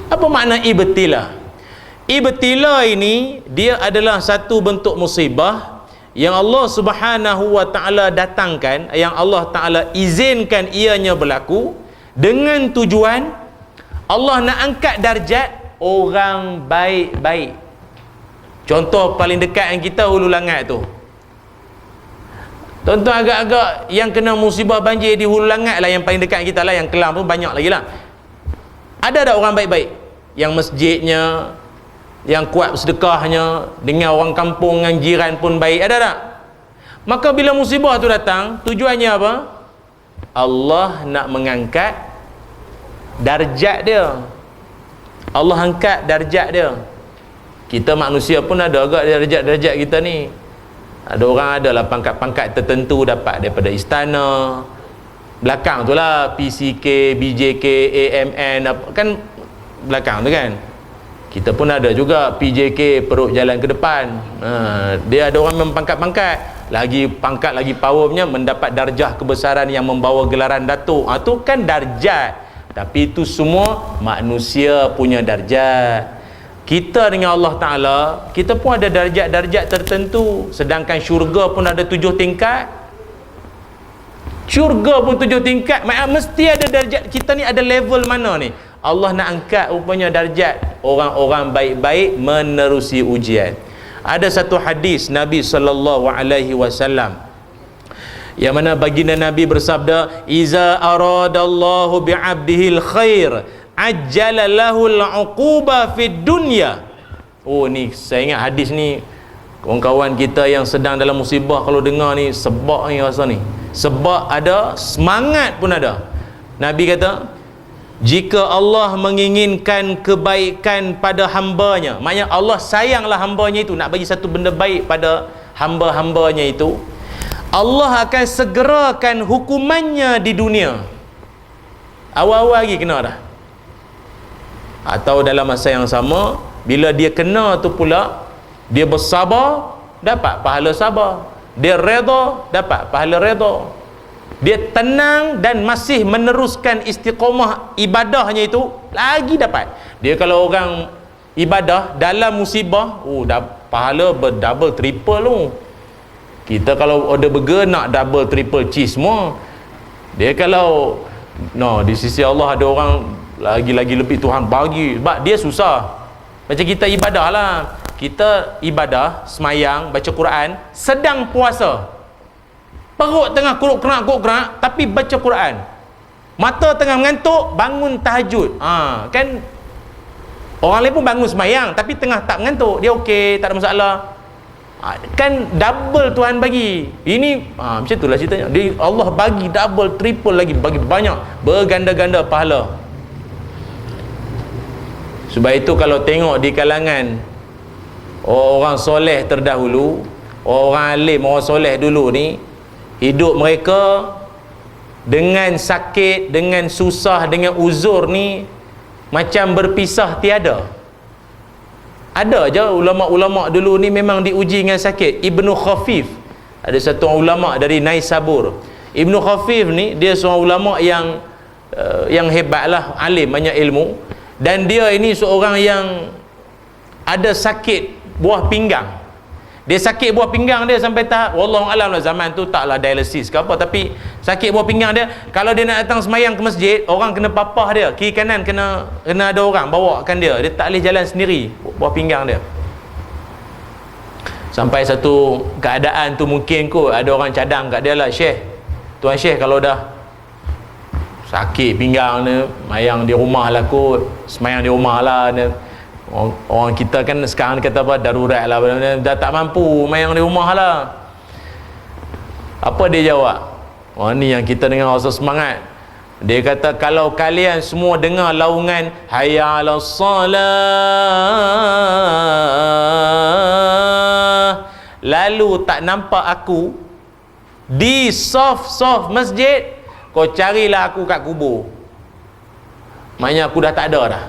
Apa makna ibtila? Ibtila ini, dia adalah satu bentuk musibah yang Allah Subhanahu wa Ta'ala datangkan, yang Allah Ta'ala izinkan ianya berlaku dengan tujuan Allah nak angkat darjat orang baik-baik. Contoh paling dekat yang kita Hulu Langat tu. Tuan-tuan agak-agak yang kena musibah banjir di Hulu Langat lah yang paling dekat kita lah. Yang Kelang pun banyak lagi lah. Ada tak orang baik-baik? Yang masjidnya, yang kuat bersedekahnya, dengan orang kampung, dengan jiran pun baik, ada tak? Maka bila musibah tu datang, tujuannya apa? Allah nak mengangkat darjat dia. Allah angkat darjat dia. Kita manusia pun ada agak darjat-darjat kita ni. Ada orang adalah pangkat-pangkat tertentu dapat daripada istana. Belakang tu lah PCK, BJK, AMN, kan belakang tu kan. Kita pun ada juga PJK, perut jalan ke depan. Dia ada orang memang pangkat-pangkat. Lagi pangkat, lagi powernya, mendapat darjah kebesaran yang membawa gelaran datuk. Tu kan darjat. Tapi itu semua manusia punya darjat. Kita dengan Allah Ta'ala, kita pun ada darjat-darjat tertentu. Sedangkan syurga pun ada 7 tingkat. Syurga pun 7 tingkat. Mesti ada darjat. Kita ni ada level mana ni? Allah nak angkat rupanya darjat orang-orang baik-baik menerusi ujian. Ada satu hadis Nabi SAW yang mana baginda Nabi bersabda, "Iza aradallahu bi'abdihil khair ajjala lahul 'uquba fid dunya." Ni saya ingat hadis ni, kawan-kawan kita yang sedang dalam musibah kalau dengar ni, sebab ni rasa ni. Sebab ada, semangat pun ada. Nabi kata, jika Allah menginginkan kebaikan pada hambanya, maknanya Allah sayanglah hambanya itu, nak bagi satu benda baik pada hamba-hambanya itu, Allah akan segerakan hukumannya di dunia. Awal-awal lagi kena dah. Atau dalam masa yang sama, bila dia kena tu pula, dia bersabar, dapat pahala sabar. Dia redha, dapat pahala redha. Dia tenang dan masih meneruskan istiqamah ibadahnya itu, lagi dapat. Dia kalau orang ibadah dalam musibah, dah pahala berdouble triple tu. Kita kalau order burger nak double triple cheese semua. Dia kalau di sisi Allah ada orang lagi-lagi lebih Tuhan bagi, sebab dia susah. Macam kita ibadah lah. Kita ibadah, semayang, baca Quran, sedang puasa. Perut tengah kuruk-kerak, tapi baca Quran. Mata tengah mengantuk, bangun tahajud. Kan orang lain pun bangun semayang, tapi tengah tak mengantuk, dia okey, tak ada masalah. Kan double Tuhan bagi. Ini macam itulah ceritanya. Allah bagi double, triple lagi, bagi banyak, berganda-ganda pahala. Sebab itu kalau tengok di kalangan orang soleh terdahulu, orang alim, orang soleh dulu ni, hidup mereka dengan sakit, dengan susah, dengan uzur ni macam berpisah tiada. Ada je ulama-ulama dulu ni memang diuji dengan sakit. Ibnu Khafif, ada satu ulama dari Naisabur. Ibnu Khafif ni dia seorang ulama yang hebatlah, alim, banyak ilmu, dan dia ini seorang yang ada sakit buah pinggang. Dia sakit buah pinggang dia sampai tahap, wallahu alam lah, zaman tu taklah dialisis ke apa, tapi sakit buah pinggang dia, kalau dia nak datang semayang ke masjid, orang kena papah dia, kiri kanan kena ada orang bawakan dia tak boleh jalan sendiri, buah pinggang dia. Sampai satu keadaan tu mungkin kot ada orang cadang kat dia lah, Syekh, Tuan Syekh, kalau dah sakit pinggang ni, mayang di rumah lah kot, semayang di rumah lah ni. Orang kita kan sekarang kata apa, darurat lah, dah tak mampu, mayang di rumah lah. Apa dia jawab? Ni yang kita dengar rasa semangat. Dia kata, kalau kalian semua dengar laungan hayya 'alas salah, lalu tak nampak aku di saf-saf masjid, kau carilah aku kat kubur. Maknanya aku dah tak ada dah.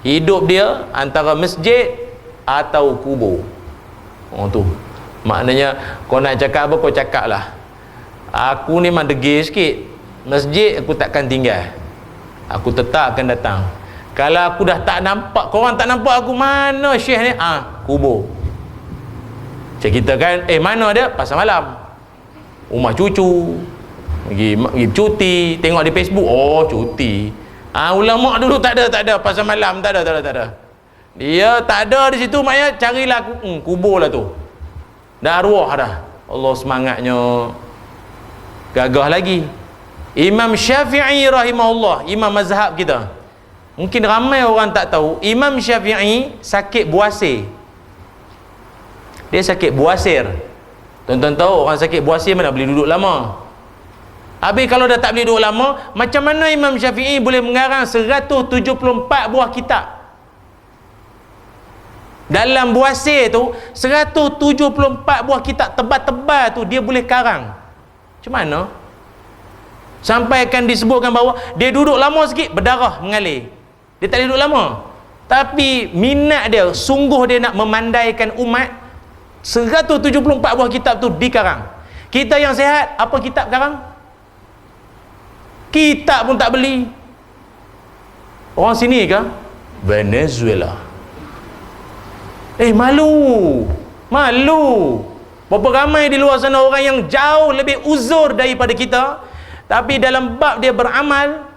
Hidup dia antara masjid atau kubur. Tu maknanya, kau nak cakap apa, kau cakap lah. Aku ni memang degil sikit, masjid aku takkan tinggal, aku tetap akan datang. Kalau aku dah tak nampak, korang tak nampak aku, mana Syekh ni? Kubur. Macam kita kan, mana dia? Pasar malam, rumah cucu, pergi cuti, tengok di Facebook, cuti. Ulama dulu tak ada pasar malam, tak ada. Dia tak ada di situ, maknanya carilah kubur lah tu. Dah arwah dah. Allah semangatnya gagah lagi. Imam Syafi'i rahimahullah, imam mazhab kita. Mungkin ramai orang tak tahu, Imam Syafi'i sakit buasir. Dia sakit buasir. Tuan-tuan tahu orang sakit buasir mana boleh duduk lama. Habis kalau dah tak boleh duduk lama, macam mana Imam Syafi'i boleh mengarang 174 buah kitab? Dalam buasir tu 174 buah kitab tebal-tebal tu dia boleh karang. Macam mana? Sampai akan disebutkan bahawa dia duduk lama sikit, berdarah mengalir. Dia tak boleh duduk lama. Tapi minat dia, sungguh dia nak memandaikan umat, 174 buah kitab tu dikarang. Kita yang sihat, apa kitab karang? Kitab pun tak beli. Orang sini ke? Venezuela. Malu. Berapa ramai di luar sana orang yang jauh lebih uzur daripada kita, tapi dalam bab dia beramal,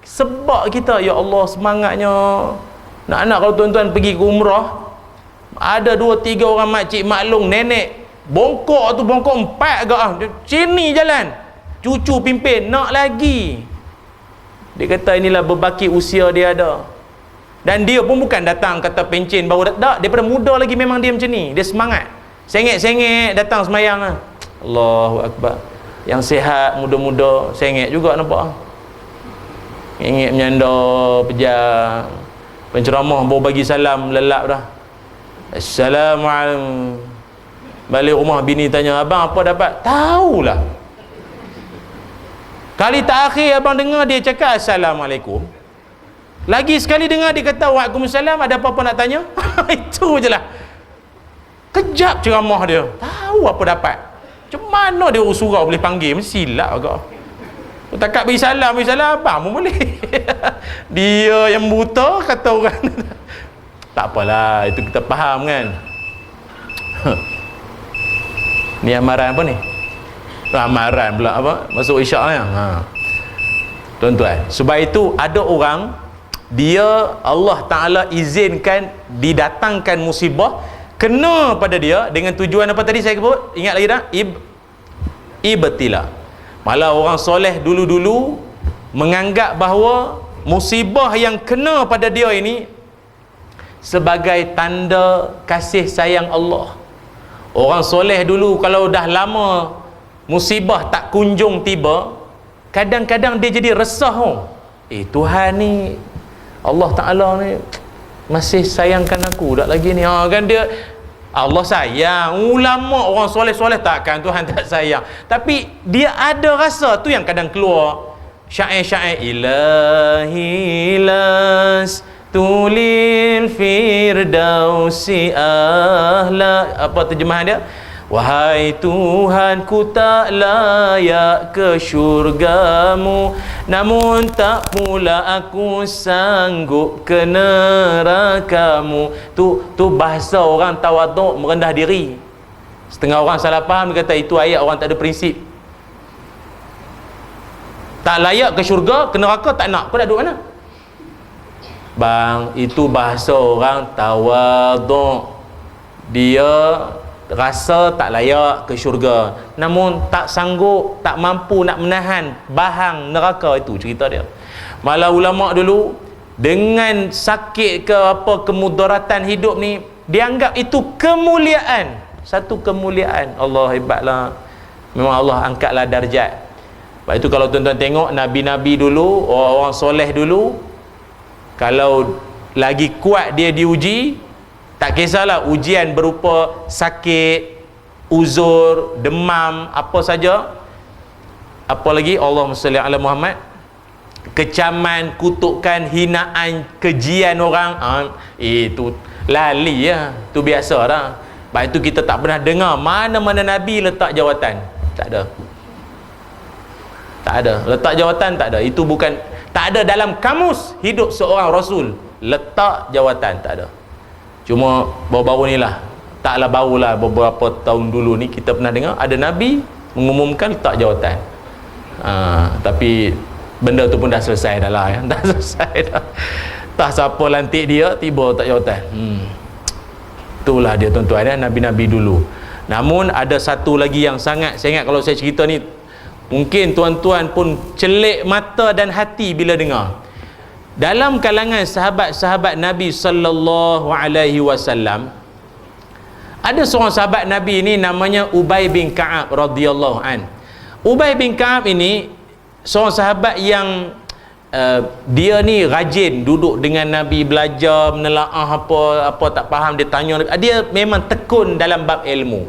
sebab kita, ya Allah semangatnya. Nak kalau tuan-tuan pergi ke umrah, ada 2-3 orang makcik maklum, nenek bongkok 4 ke sini jalan, cucu pimpin, nak lagi. Dia kata inilah berbaki usia dia ada. Dan dia pun bukan datang kata pencen baru tak, daripada muda lagi memang dia macam ni. Dia semangat, sengit-sengit datang semayang lah. Allahu Akbar. Yang sihat, muda-muda, sengit juga nampak. Ingit menyanda, pejam. Penceramah baru bagi salam, lelap dah. Assalamualaikum. Balik rumah bini tanya, abang apa dapat? Tahulah. Kali terakhir abang dengar dia cakap Assalamualaikum, lagi sekali dengar dia kata Waalaikumsalam, ada apa-apa nak tanya? Itu je lah. Kejap ceramah dia, tahu apa dapat. Macam mana dia surau boleh panggil? Mesti silap agak. Takat bagi salam, abang pun boleh. Dia yang buta kata orang. Tak apalah, itu kita faham kan. Ni amaran apa ni? Amaran pula apa? Masuk isyak ya. Tuan-tuan, sebab itu ada orang, dia Allah Ta'ala izinkan didatangkan musibah kena pada dia dengan tujuan apa tadi saya sebut? Ingat lagi tak? Ibtila. Malah orang soleh dulu-dulu menganggap bahawa musibah yang kena pada dia ini sebagai tanda kasih sayang Allah. Orang soleh dulu kalau dah lama musibah tak kunjung tiba, kadang-kadang dia jadi resah. Tuhan ni, Allah Ta'ala ni masih sayangkan aku tak lagi ni. Kan dia Allah sayang. Ulama orang soleh-soleh takkan Tuhan tak sayang. Tapi dia ada rasa tu yang kadang keluar. Syair-syair ilahi las tulil firdausi ahla. Apa terjemahan dia? Wahai Tuhan, ku tak layak ke syurgamu, namun tak pula aku sanggup ke nerakamu. Tu bahasa orang tawaduk, merendah diri. Setengah orang salah faham, dia kata itu ayat orang tak ada prinsip. Tak layak ke syurga, ke neraka tak nak. Kau nak duduk mana? Bang, itu bahasa orang tawaduk. Dia rasa tak layak ke syurga, namun tak sanggup, tak mampu nak menahan bahang neraka. Itu cerita dia. Malah ulama dulu dengan sakit ke apa kemudaratan hidup ni, dia anggap itu kemuliaan, satu kemuliaan. Allah hebatlah, memang Allah angkatlah darjat. Sebab itu kalau tuan-tuan tengok nabi-nabi dulu, orang-orang soleh dulu, kalau lagi kuat dia diuji, tak kisahlah ujian berupa sakit, uzur, demam, apa saja. Apa lagi? Allahumma salli ala Muhammad. Kecaman, kutukan, hinaan, kejian orang, itu lali ya. Tu biasa dah. Sebab itu kita tak pernah dengar mana-mana Nabi letak jawatan. Tak ada. Tak ada. Letak jawatan tak ada. Itu bukan, tak ada dalam kamus hidup seorang Rasul. Letak jawatan tak ada. Cuma baru-baru ni lah, taklah barulah, beberapa tahun dulu ni kita pernah dengar ada Nabi mengumumkan letak jawatan. Tapi benda tu pun dah selesai dah lah ya. Dah selesai dah. Tak siapa lantik dia, tiba letak jawatan. Itulah dia tuan-tuan ya, Nabi-Nabi dulu. Namun ada satu lagi yang sangat, saya ingat kalau saya cerita ni, mungkin tuan-tuan pun celik mata dan hati bila dengar. Dalam kalangan sahabat-sahabat Nabi sallallahu alaihi wasallam, ada seorang sahabat Nabi ini namanya Ubay bin Ka'ab radhiyallahu an. Ubay bin Ka'ab ini seorang sahabat yang dia ni rajin duduk dengan Nabi, belajar, menelaah apa tak faham dia tanya. Dia memang tekun dalam bab ilmu.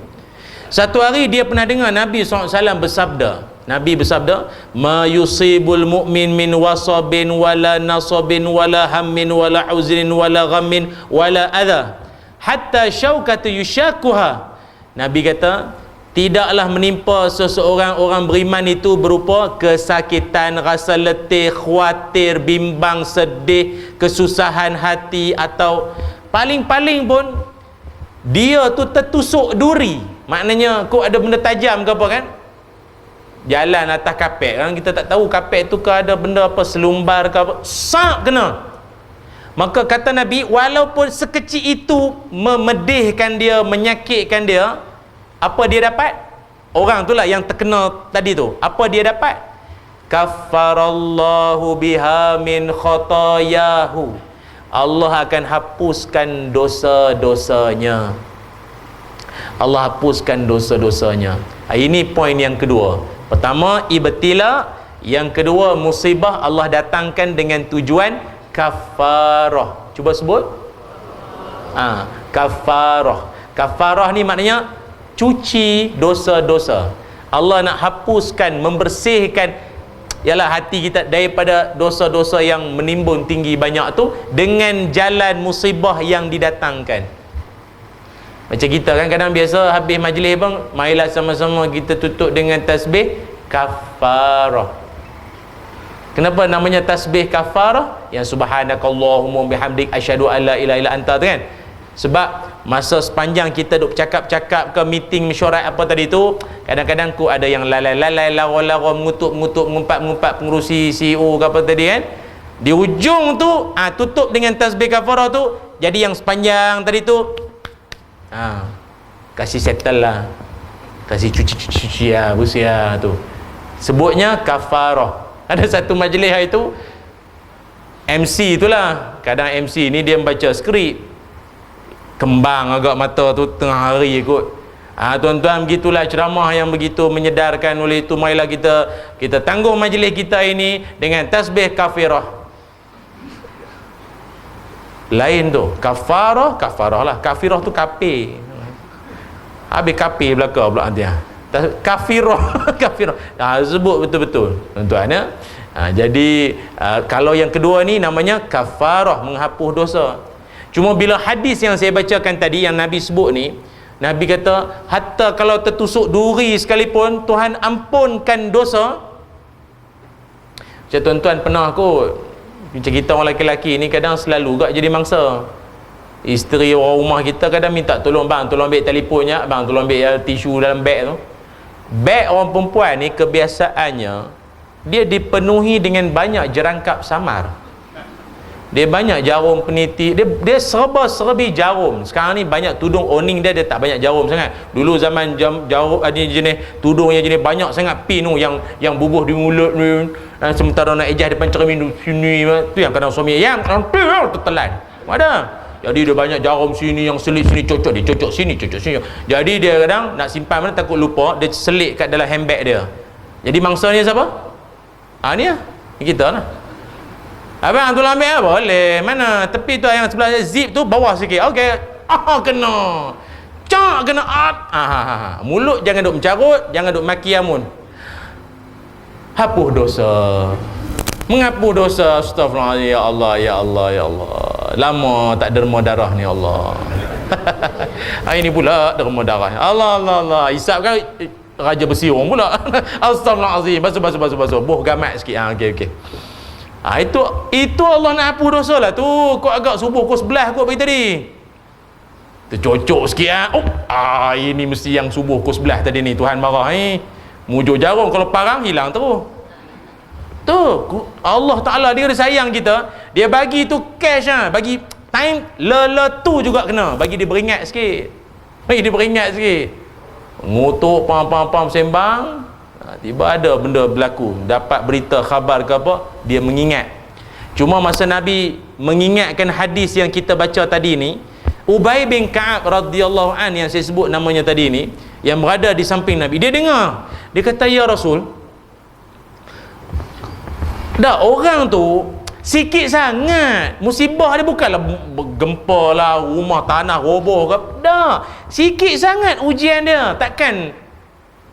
Satu hari dia pernah dengar Nabi SAW bersabda. Nabi bersabda, ma yusibul mu'min min wasabin wala nasabin wala hammin wala uzrin wala ghammin wala adha hatta syaukatu yushakuha. Nabi kata, tidaklah menimpa seseorang orang beriman itu berupa kesakitan, rasa letih, khawatir, bimbang, sedih, kesusahan hati, atau paling-paling pun dia tu tertusuk duri. Maknanya kau ada benda tajam ke apa kan? Jalan atas kapek kan, kita tak tahu kapek tu ke ada benda apa, selumbar ke apa, sak kena. Maka kata Nabi, walaupun sekecil itu memedihkan dia, menyakitkan dia, apa dia dapat? Orang tu lah yang terkena tadi tu, apa dia dapat? Kaffarallahu biha min khotayahu. Allah akan hapuskan dosa-dosanya. Allah hapuskan dosa-dosanya. Ini poin yang kedua. Pertama, ibtila. Yang kedua, musibah Allah datangkan dengan tujuan kafarah. Cuba sebut. Kafarah. Kafarah ni maknanya cuci dosa-dosa. Allah nak hapuskan, membersihkan ialah hati kita daripada dosa-dosa yang menimbun tinggi banyak tu dengan jalan musibah yang didatangkan. Macam kita kan kadang biasa habis majlis bang, marilah sama-sama kita tutup dengan tasbih kafarah. Kenapa namanya tasbih kafarah? Yang subhanakallahumma bihamdik asyhadu alla ilaha illa anta tu kan? Sebab masa sepanjang kita duk cakap-cakap ke meeting mesyuarat apa tadi tu, kadang-kadang ku ada yang lalai-lalai, lara-lara, mengutuk-mengutuk, mengumpat-mengumpat pengurusi CEO ke apa tadi kan. Di ujung tu tutup dengan tasbih kafarah tu, jadi yang sepanjang tadi tu kasih settle lah, kasih cuci bersih tu, sebutnya kafarah. Ada satu majlis hari tu, MC itulah, kadang MC ni dia membaca skrip, kembang agak mata tu tengah hari ikut. Tuan-tuan, begitulah ceramah yang begitu menyedarkan. Oleh itu marilah kita tangguh majlis kita ini dengan tasbih kafirah. Lain tu kafarah, kafarah lah. Kafirah tu kafir. Habis kafir belaka pula dia. Kafirah. Kafirah. Sebut betul-betul tuan-tuan ya. Jadi kalau yang kedua ni namanya kafarah, menghapus dosa. Cuma bila hadis yang saya bacakan tadi yang Nabi sebut ni, Nabi kata hatta kalau tertusuk duri sekalipun Tuhan ampunkan dosa. Macam tuan-tuan pernah kot, macam kita orang lelaki-lelaki ni kadang selalu gak jadi mangsa. Isteri orang rumah kita kadang minta tolong, bang tolong ambil telefonnya, bang tolong ambil tisu dalam beg tu. Beg orang perempuan ni kebiasaannya dia dipenuhi dengan banyak jerangkap samar. Dia banyak jarum peniti, dia serba-serbi jarum. Sekarang ni banyak tudung oning dia tak banyak jarum sangat. Dulu zaman jarum jenis tudung yang jenis banyak sangat pin tu yang bubuh di mulut ni, sementara nak ejah depan cermin sini tu yang kadang suami yang tertelan. Ada. Jadi dia banyak jarum sini, yang selit sini cocok, dia cocok sini, cocok sini. Jadi dia kadang nak simpan mana takut lupa, dia selit kat dalam handbag dia. Jadi mangsa ni siapa? Ni lah. Ni kita lah. Abang tolong ambil apa? Boleh. Mana? Tepi tu yang sebelah zip tu bawah sikit. Okey. Kena. Cak kena. Mulut jangan duk mencarut, jangan duk maki amun. Hapus dosa. Menghapus dosa. Astaghfirullah. Ya Allah, ya Allah, ya Allah. Lama tak derma darah ni Allah. Hari ni pula derma darah. Allah, Allah, Allah. Hisap kan raja bersiung pula. Astaghfirullahalazim. Basuh. Boh gamat sikit. Okey. Itu Allah nak hapus dosa lah tu. Kau agak subuh pukul 11 kot pagi tadi. Tercocok sikit ini mesti yang subuh pukul 11 tadi ni. Tuhan marah mujur jarum, kalau parang hilang terus. Tu Allah Ta'ala dia sayang kita. Dia bagi tu cash bagi time tu juga kena. Bagi dia beringat sikit. Ngutuk pam sembang. Tiba ada benda berlaku, dapat berita khabar ke apa, dia mengingat. Cuma masa Nabi mengingatkan hadis yang kita baca tadi ni, Ubay bin Ka'ab radhiyallahu an yang saya sebut namanya tadi ni, yang berada di samping Nabi, dia dengar. Dia kata, ya Rasul, dah orang tu sikit sangat musibah dia, bukanlah gempa lah, rumah tanah roboh ke, dah sikit sangat ujian dia.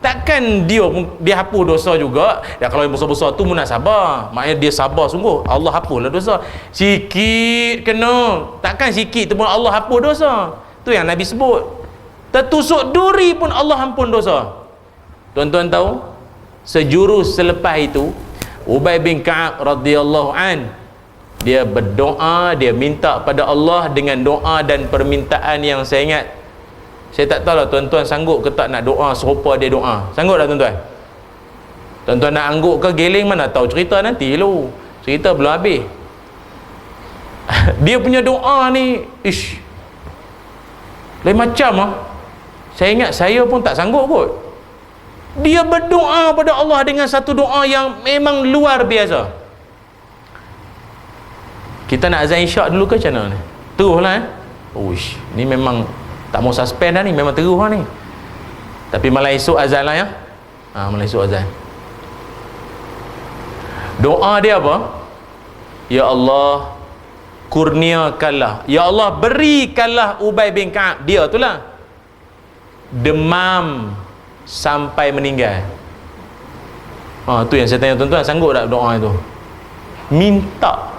Takkan dia hapus dosa juga. Ya, kalau yang besar-besar tu munasabah, maknanya dia sabar sungguh, Allah hapuslah dosa. Sikit kena, takkan sikit tu pun Allah hapus dosa. Tu yang Nabi sebut. Tertusuk duri pun Allah ampun dosa. Tuan-tuan tahu, sejurus selepas itu Ubay bin Ka'ab radhiyallahu an, dia berdoa, dia minta pada Allah dengan doa dan permintaan yang saya ingat. Saya tak tahu lah tuan-tuan sanggup ke tak nak doa serupa dia doa. Sanggup tak tuan-tuan? Tuan-tuan nak angguk ke geling, mana tahu cerita nanti lu. Cerita belum habis. Dia punya doa ni lain macam Saya ingat saya pun tak sanggup kot. Dia berdoa pada Allah dengan satu doa yang memang luar biasa. Kita nak azan isyak dulu ke macam mana ni? Teruslah ni memang tak mau suspend dah ni, memang terus lah ni. Tapi malam esok azan lah ya. Malam esok azan. Doa dia apa? Ya Allah, kurniakanlah, ya Allah berikanlah Ubay bin Ka'ab, dia tu lah, demam sampai meninggal. Tu yang saya tanya tuan-tuan, sanggup tak doa itu? Minta.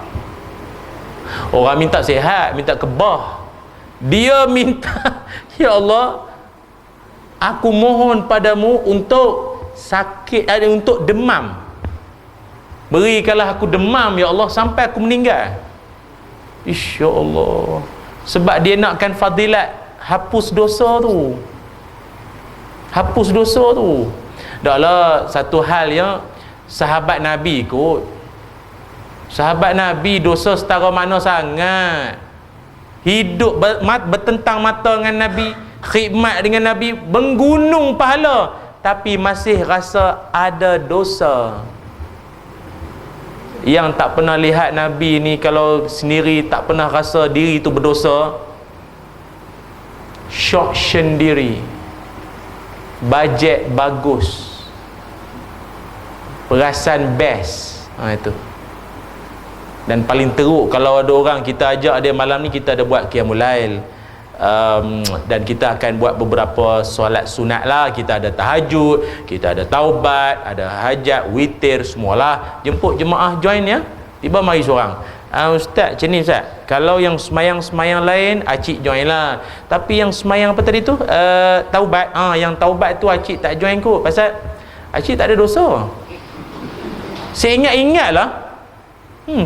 Orang minta sihat, minta kebah. Dia minta, ya Allah, aku mohon padamu untuk sakit, untuk demam. Berikanlah aku demam ya Allah sampai aku meninggal. Insya Allah. Sebab dia nakkan fadilat hapus dosa tu. Hapus dosa tu. Daklah satu hal yang sahabat Nabi kot. Sahabat Nabi dosa setara mana sangat. Hidup bertentang mata dengan Nabi, khidmat dengan Nabi, menggunung pahala, tapi masih rasa ada dosa. Yang tak pernah lihat Nabi ni kalau sendiri tak pernah rasa diri tu berdosa, syok sendiri, bajet bagus, perasan best. Itu. Dan paling teruk kalau ada orang kita ajak dia malam ni, kita ada buat qiyamul lail, Dan kita akan buat beberapa solat sunat lah. Kita ada tahajud, kita ada taubat, ada hajat, witir, semualah. Jemput jemaah join ya. Tiba mari seorang, Ustaz, macam ni Ustaz, kalau yang semayang-semayang lain acik join lah, tapi yang semayang apa tadi tu, taubat, yang taubat tu acik tak join kot, pasal acik tak ada dosa. Saya ingat-ingat lah,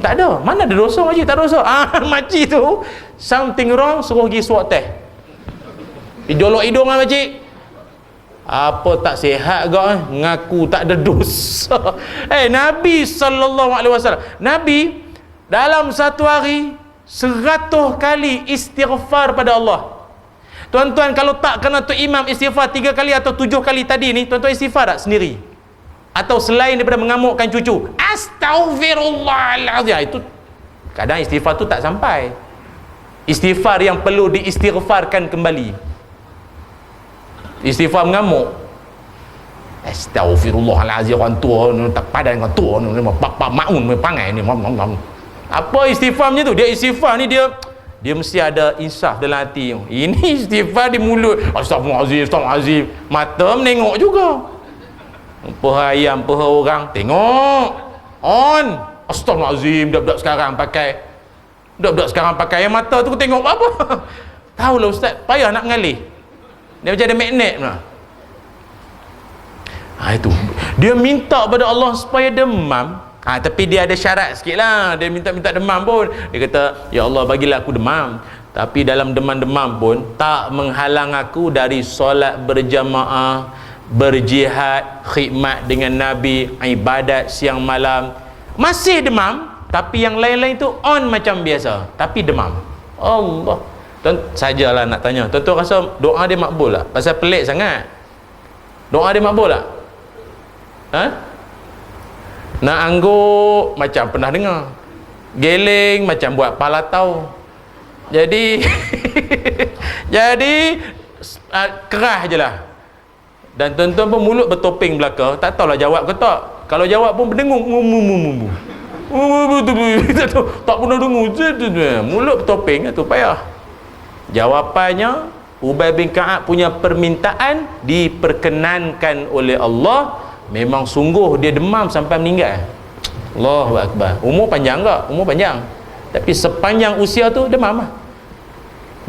tak ada, mana ada dosa makcik, tak ada dosa. Makcik tu something wrong, suruh pergi swab test, dijolok hidung lah makcik. Apa tak sihat kau, ngaku tak ada dosa. Nabi SAW, Nabi dalam satu hari 100 kali istighfar pada Allah. Tuan-tuan, kalau tak kena tu imam istighfar 3 kali atau 7 kali tadi ni, tuan-tuan istighfar tak sendiri? Atau selain daripada mengamukkan cucu, astaghfirullahaladzim, itu kadang istighfar tu tak sampai. Istighfar yang perlu diistighfarkan kembali, istighfar mengamuk, astaghfirullahaladzim, orang tua tak padan, orang tua ni bapak maun pangai ni. Apa istighfarnya tu? Dia istighfar ni, dia mesti ada insaf dalam hati. Ini istighfar di mulut, astaghfirullahaladzim, astaghfirullahaladzim, mata menengok juga. Peha ayam, peha orang, tengok on, astaghfirullahaladzim. Budak-budak sekarang pakai yang mata tu tengok apa. Tahulah Ustaz, payah nak mengalih, dia macam ada magnet lah. Itu dia minta pada Allah supaya demam. Tapi dia ada syarat sikit lah. Dia minta demam pun, dia kata, ya Allah bagilah aku demam, tapi dalam demam-demam pun tak menghalang aku dari solat berjamaah, berjihad, khidmat dengan Nabi, ibadat siang malam. Masih demam, tapi yang lain-lain tu on macam biasa, tapi demam. Allah, sajalah nak tanya, tuan-tuan rasa doa dia makbul tak? Pasal pelik sangat. Doa dia makbul tak? Nak angguk macam pernah dengar, geleng macam buat palatau. Jadi jadi kerah je lah. Dan tuan-tuan pun mulut bertopeng belaka, tak tahulah jawab ke tak. Kalau jawab pun berdengung, tak pernah dengung, mulut bertopeng tu, payah. Jawapannya, Ubay bin Ka'ab punya permintaan diperkenankan oleh Allah. Memang sungguh dia demam sampai meninggal. Allahu Akbar. Umur panjang tak? Umur panjang, tapi sepanjang usia tu demam lah.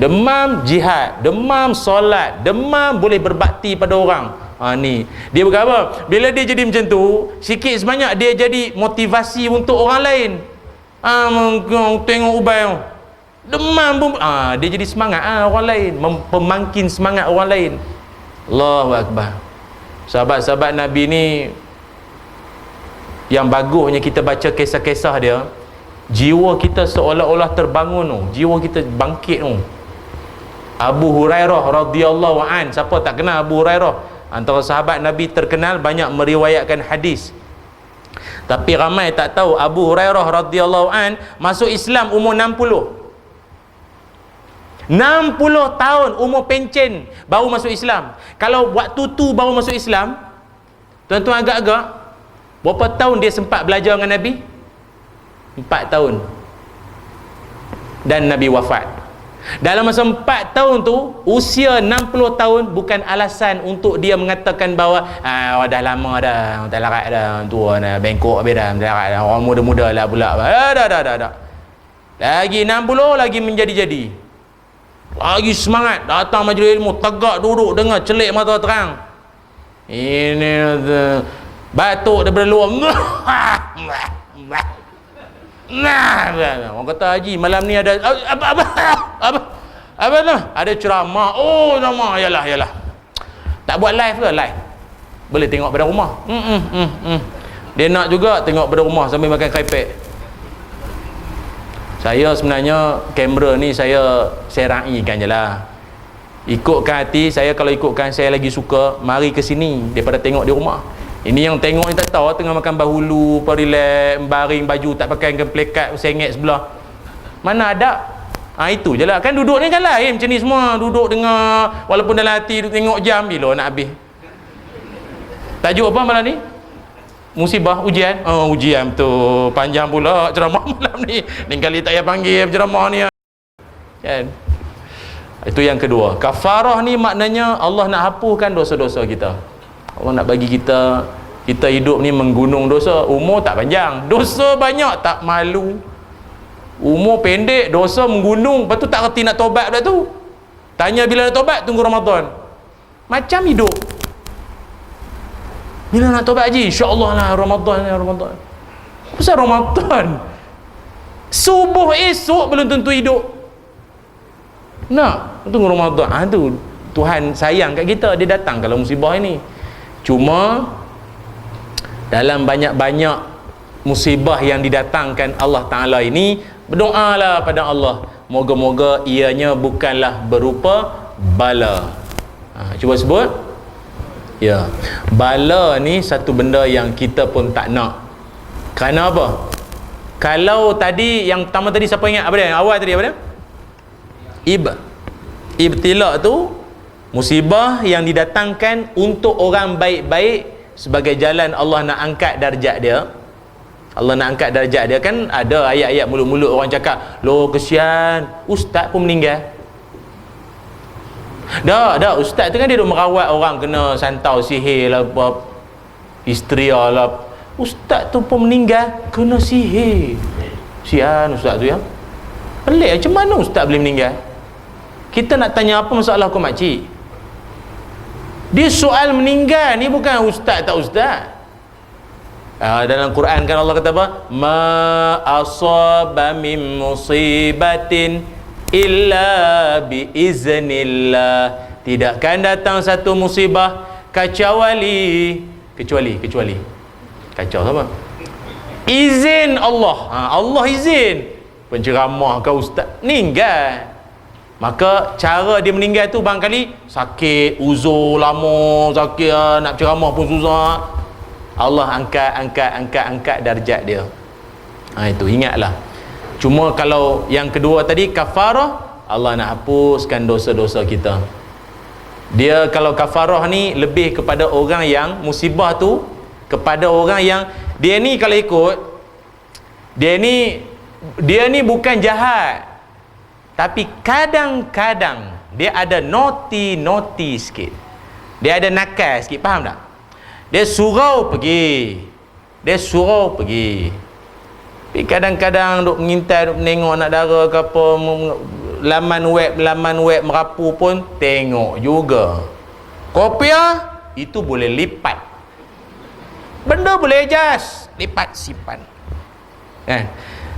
Demam jihad, demam solat, demam boleh berbakti pada orang. Ni dia berkata, bila dia jadi macam tu, sikit sebanyak dia jadi motivasi untuk orang lain. Tengok Ubay demam pun, dia jadi semangat orang lain, pemangkin semangat orang lain. Allahu Akbar. Sahabat-sahabat Nabi ni, yang bagusnya kita baca kisah-kisah dia, jiwa kita seolah-olah terbangun, jiwa kita bangkit. Abu Hurairah radhiyallahu an, siapa tak kenal Abu Hurairah? Antara sahabat Nabi terkenal, banyak meriwayatkan hadis. Tapi ramai tak tahu Abu Hurairah radhiyallahu an masuk Islam umur 60 tahun, umur pencen baru masuk Islam. Kalau waktu tu baru masuk Islam, tuan-tuan agak-agak berapa tahun dia sempat belajar dengan Nabi? 4 tahun. Dan Nabi wafat. Dalam masa 4 tahun tu, usia 60 tahun bukan alasan untuk dia mengatakan bahawa dah lama dah, tak larat dah, tua dah, bengkok habis dah, larat dah, orang muda-muda lah pula. Dah. Lagi 60 lagi menjadi-jadi. Lagi semangat, datang majlis ilmu, tegak duduk, dengar, celik mata terang. Ini batuk daripada luar. Orang kata, Haji malam ni ada apa lah? Ada ceramah. Oh, ceramah. Yalah. Tak buat live ke? Live boleh tengok pada rumah. Dia nak juga tengok pada rumah sambil makan krepek. Saya sebenarnya kamera ni saya raikan je lah, ikutkan hati saya. Kalau ikutkan saya lagi suka mari ke sini daripada tengok di rumah. Ini yang tengok ni tak tahu, tengah makan bahulu, relax, baring baju tak pakai plekat, sengit sebelah. Mana ada? Itu je lah. Kan duduk ni kan lain macam ni semua. Duduk dengar, walaupun dalam hati tengok jam, bila nak habis. Tajuk apa malam ni? Musibah, ujian. Ujian tu panjang pula ceramah malam ni. Lain kali tak payah panggil ceramah ni kan. Itu yang kedua. Kafarah ni maknanya Allah nak hapuskan dosa-dosa kita. Allah nak bagi kita hidup ni menggunung dosa. Umur tak panjang, dosa banyak, tak malu. Umur pendek, dosa menggunung. Lepas tu tak reti nak tobat dah tu. Tanya bila nak tobat, tunggu Ramadan. Macam hidup. Bila nak tobat haji? InsyaAllah lah Ramadan. Pasal Ramadan, subuh esok belum tentu hidup. Nak tunggu Ramadan. Tu Tuhan sayang kat kita, dia datang kalau musibah ini. Cuma dalam banyak-banyak musibah yang didatangkan Allah Ta'ala ini, berdoalah pada Allah, moga-moga ianya bukanlah berupa bala. Cuba sebut. Ya, bala ni satu benda yang kita pun tak nak. Kerana apa? Kalau tadi yang pertama tadi, siapa ingat apa dia? Awal tadi apa dia? Ibtila tu musibah yang didatangkan untuk orang baik-baik sebagai jalan Allah nak angkat darjat dia. Allah nak angkat darjat dia. Kan ada ayat-ayat mulut-mulut orang cakap, loh kesian, ustaz pun meninggal. Dah ustaz tu kan dia duk merawat orang kena santau sihir lah, apa istria lah. Ustaz tu pun meninggal kena sihir. Sian ustaz tu ya. Pelik, macam mana ustaz boleh meninggal? Kita nak tanya apa masalah kau makcik? Dia soal meninggal ni, bukan ustaz tak ustaz. Dalam Quran kan Allah kata apa? Ma asaba min musibatin illa bi iznillah. Tidakkan datang satu musibah kecuali kacau sama izin Allah. Allah izin. Penceramah ke ustaz meninggal, maka cara dia meninggal tu barangkali sakit, uzur lama, sakit, nak ceramah pun susah. Allah angkat darjat dia. Itu ingatlah. Cuma kalau yang kedua tadi kafarah, Allah nak hapuskan dosa-dosa kita. Dia kalau kafarah ni lebih kepada orang yang musibah tu, kepada orang yang dia ni kalau ikut, dia ni bukan jahat, tapi kadang-kadang dia ada naughty sikit. Dia ada nakal sikit, faham tak? Dia surau pergi. Tapi kadang-kadang duk mengintai, duk menengok anak dara ke apa, laman web merapu pun tengok juga. Kopiah itu boleh lipat. Benda boleh adjust, lipat simpan.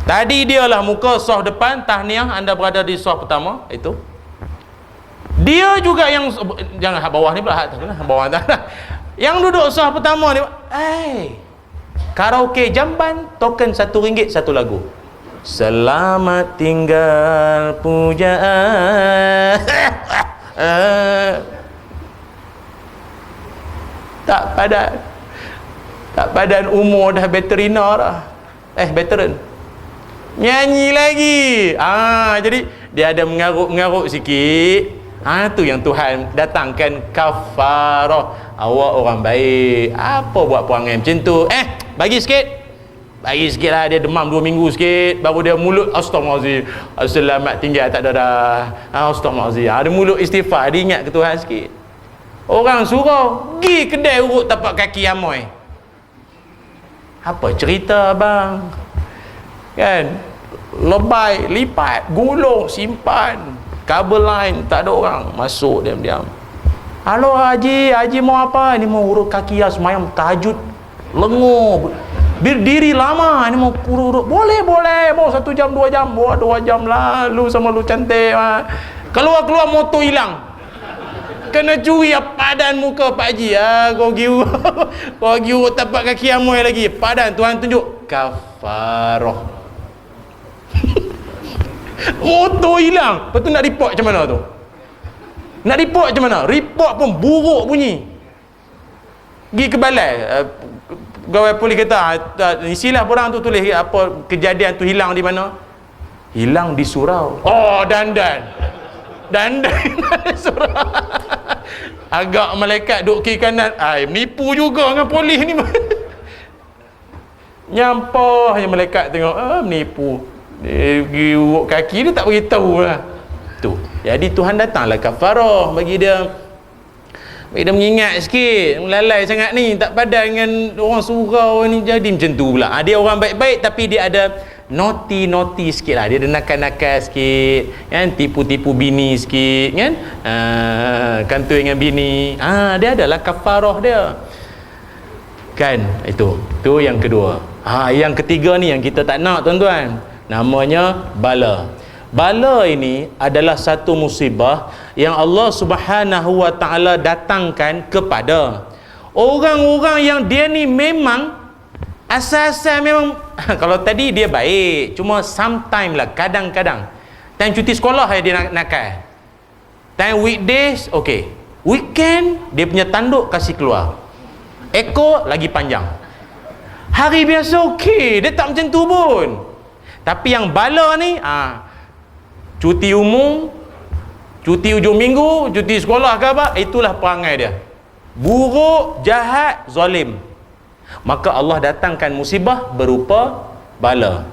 Tadi dialah muka sah depan tahniah, anda berada di sah pertama itu. Dia juga yang jangan bawah ni pula, bawah tak. Yang duduk sah pertama ni, karaoke Jamban, token RM1 satu lagu. Selamat tinggal pujaan. Tak padan umur dah veterina dah. Veteran. Nyanyi lagi. Jadi dia ada mengaruk sikit. Tu yang Tuhan datangkan kafarah. Awak orang baik, apa buat perangai macam tu? Bagi sikit lah. Dia demam 2 minggu sikit, baru dia mulut astaghfirullahalazim, selamat tinggal, tak ada dah, astaghfirullahalazim. Ada mulut istighfar, dia ingat ke Tuhan sikit. Orang suruh pergi kedai urut tapak kaki Amoy. Apa cerita abang? Kan? Lebay, lipat, gulung, simpan, kabel line, tak ada orang, masuk diam-diam. Halo Haji mau apa? Ini mau urut kaki ya, semayang tahajud, lengur, berdiri lama, ini mau urut. Boleh, mau 1 jam 2 jam, buat 2 jam lalu sama lu cantik. Keluar motor hilang, kena curi padan muka Pak Haji. Kau pergi urut tapak kaki Amoy lagi, padan. Tuhan tunjuk kafarah. Motor hilang, lepas tu nak report macam mana tu? Report pun buruk bunyi. Pergi ke balai, pegawai polis kata, isilah orang tu tulis apa kejadian tu hilang di mana. Hilang di surau. Dandan surau. Agak malaikat duk kiri kanan, menipu juga dengan polis ni. Nyampah je malaikat tengok, menipu. Dia pergi urut kaki, dia tak beritahu lah. tu. Jadi Tuhan datanglah kafarah bagi dia mengingat sikit. Lalai sangat ni, tak padan dengan orang surau ni, jadi macam tu pula. Dia orang baik-baik tapi dia ada naughty sikit lah. Dia ada nakal-nakal sikit kan, tipu-tipu bini sikit kan, kantoi dengan bini. Dia adalah kafarah dia kan. Itu yang kedua. Yang ketiga ni yang kita tak nak tuan-tuan, namanya bala. Bala ini adalah satu musibah yang Allah Subhanahu wa taala datangkan kepada orang-orang yang dia ni memang asal-asal memang kalau tadi dia baik, cuma sometime lah, kadang-kadang. Time cuti sekolah dia nakal. Time weekdays okey. Weekend dia punya tanduk kasih keluar. Ekor lagi panjang. Hari biasa okey, dia tak macam tu pun. Tapi yang bala ni cuti umum, cuti ujung minggu, cuti sekolah ke apa, itulah perangai dia. Buruk, jahat, zalim. Maka Allah datangkan musibah berupa bala.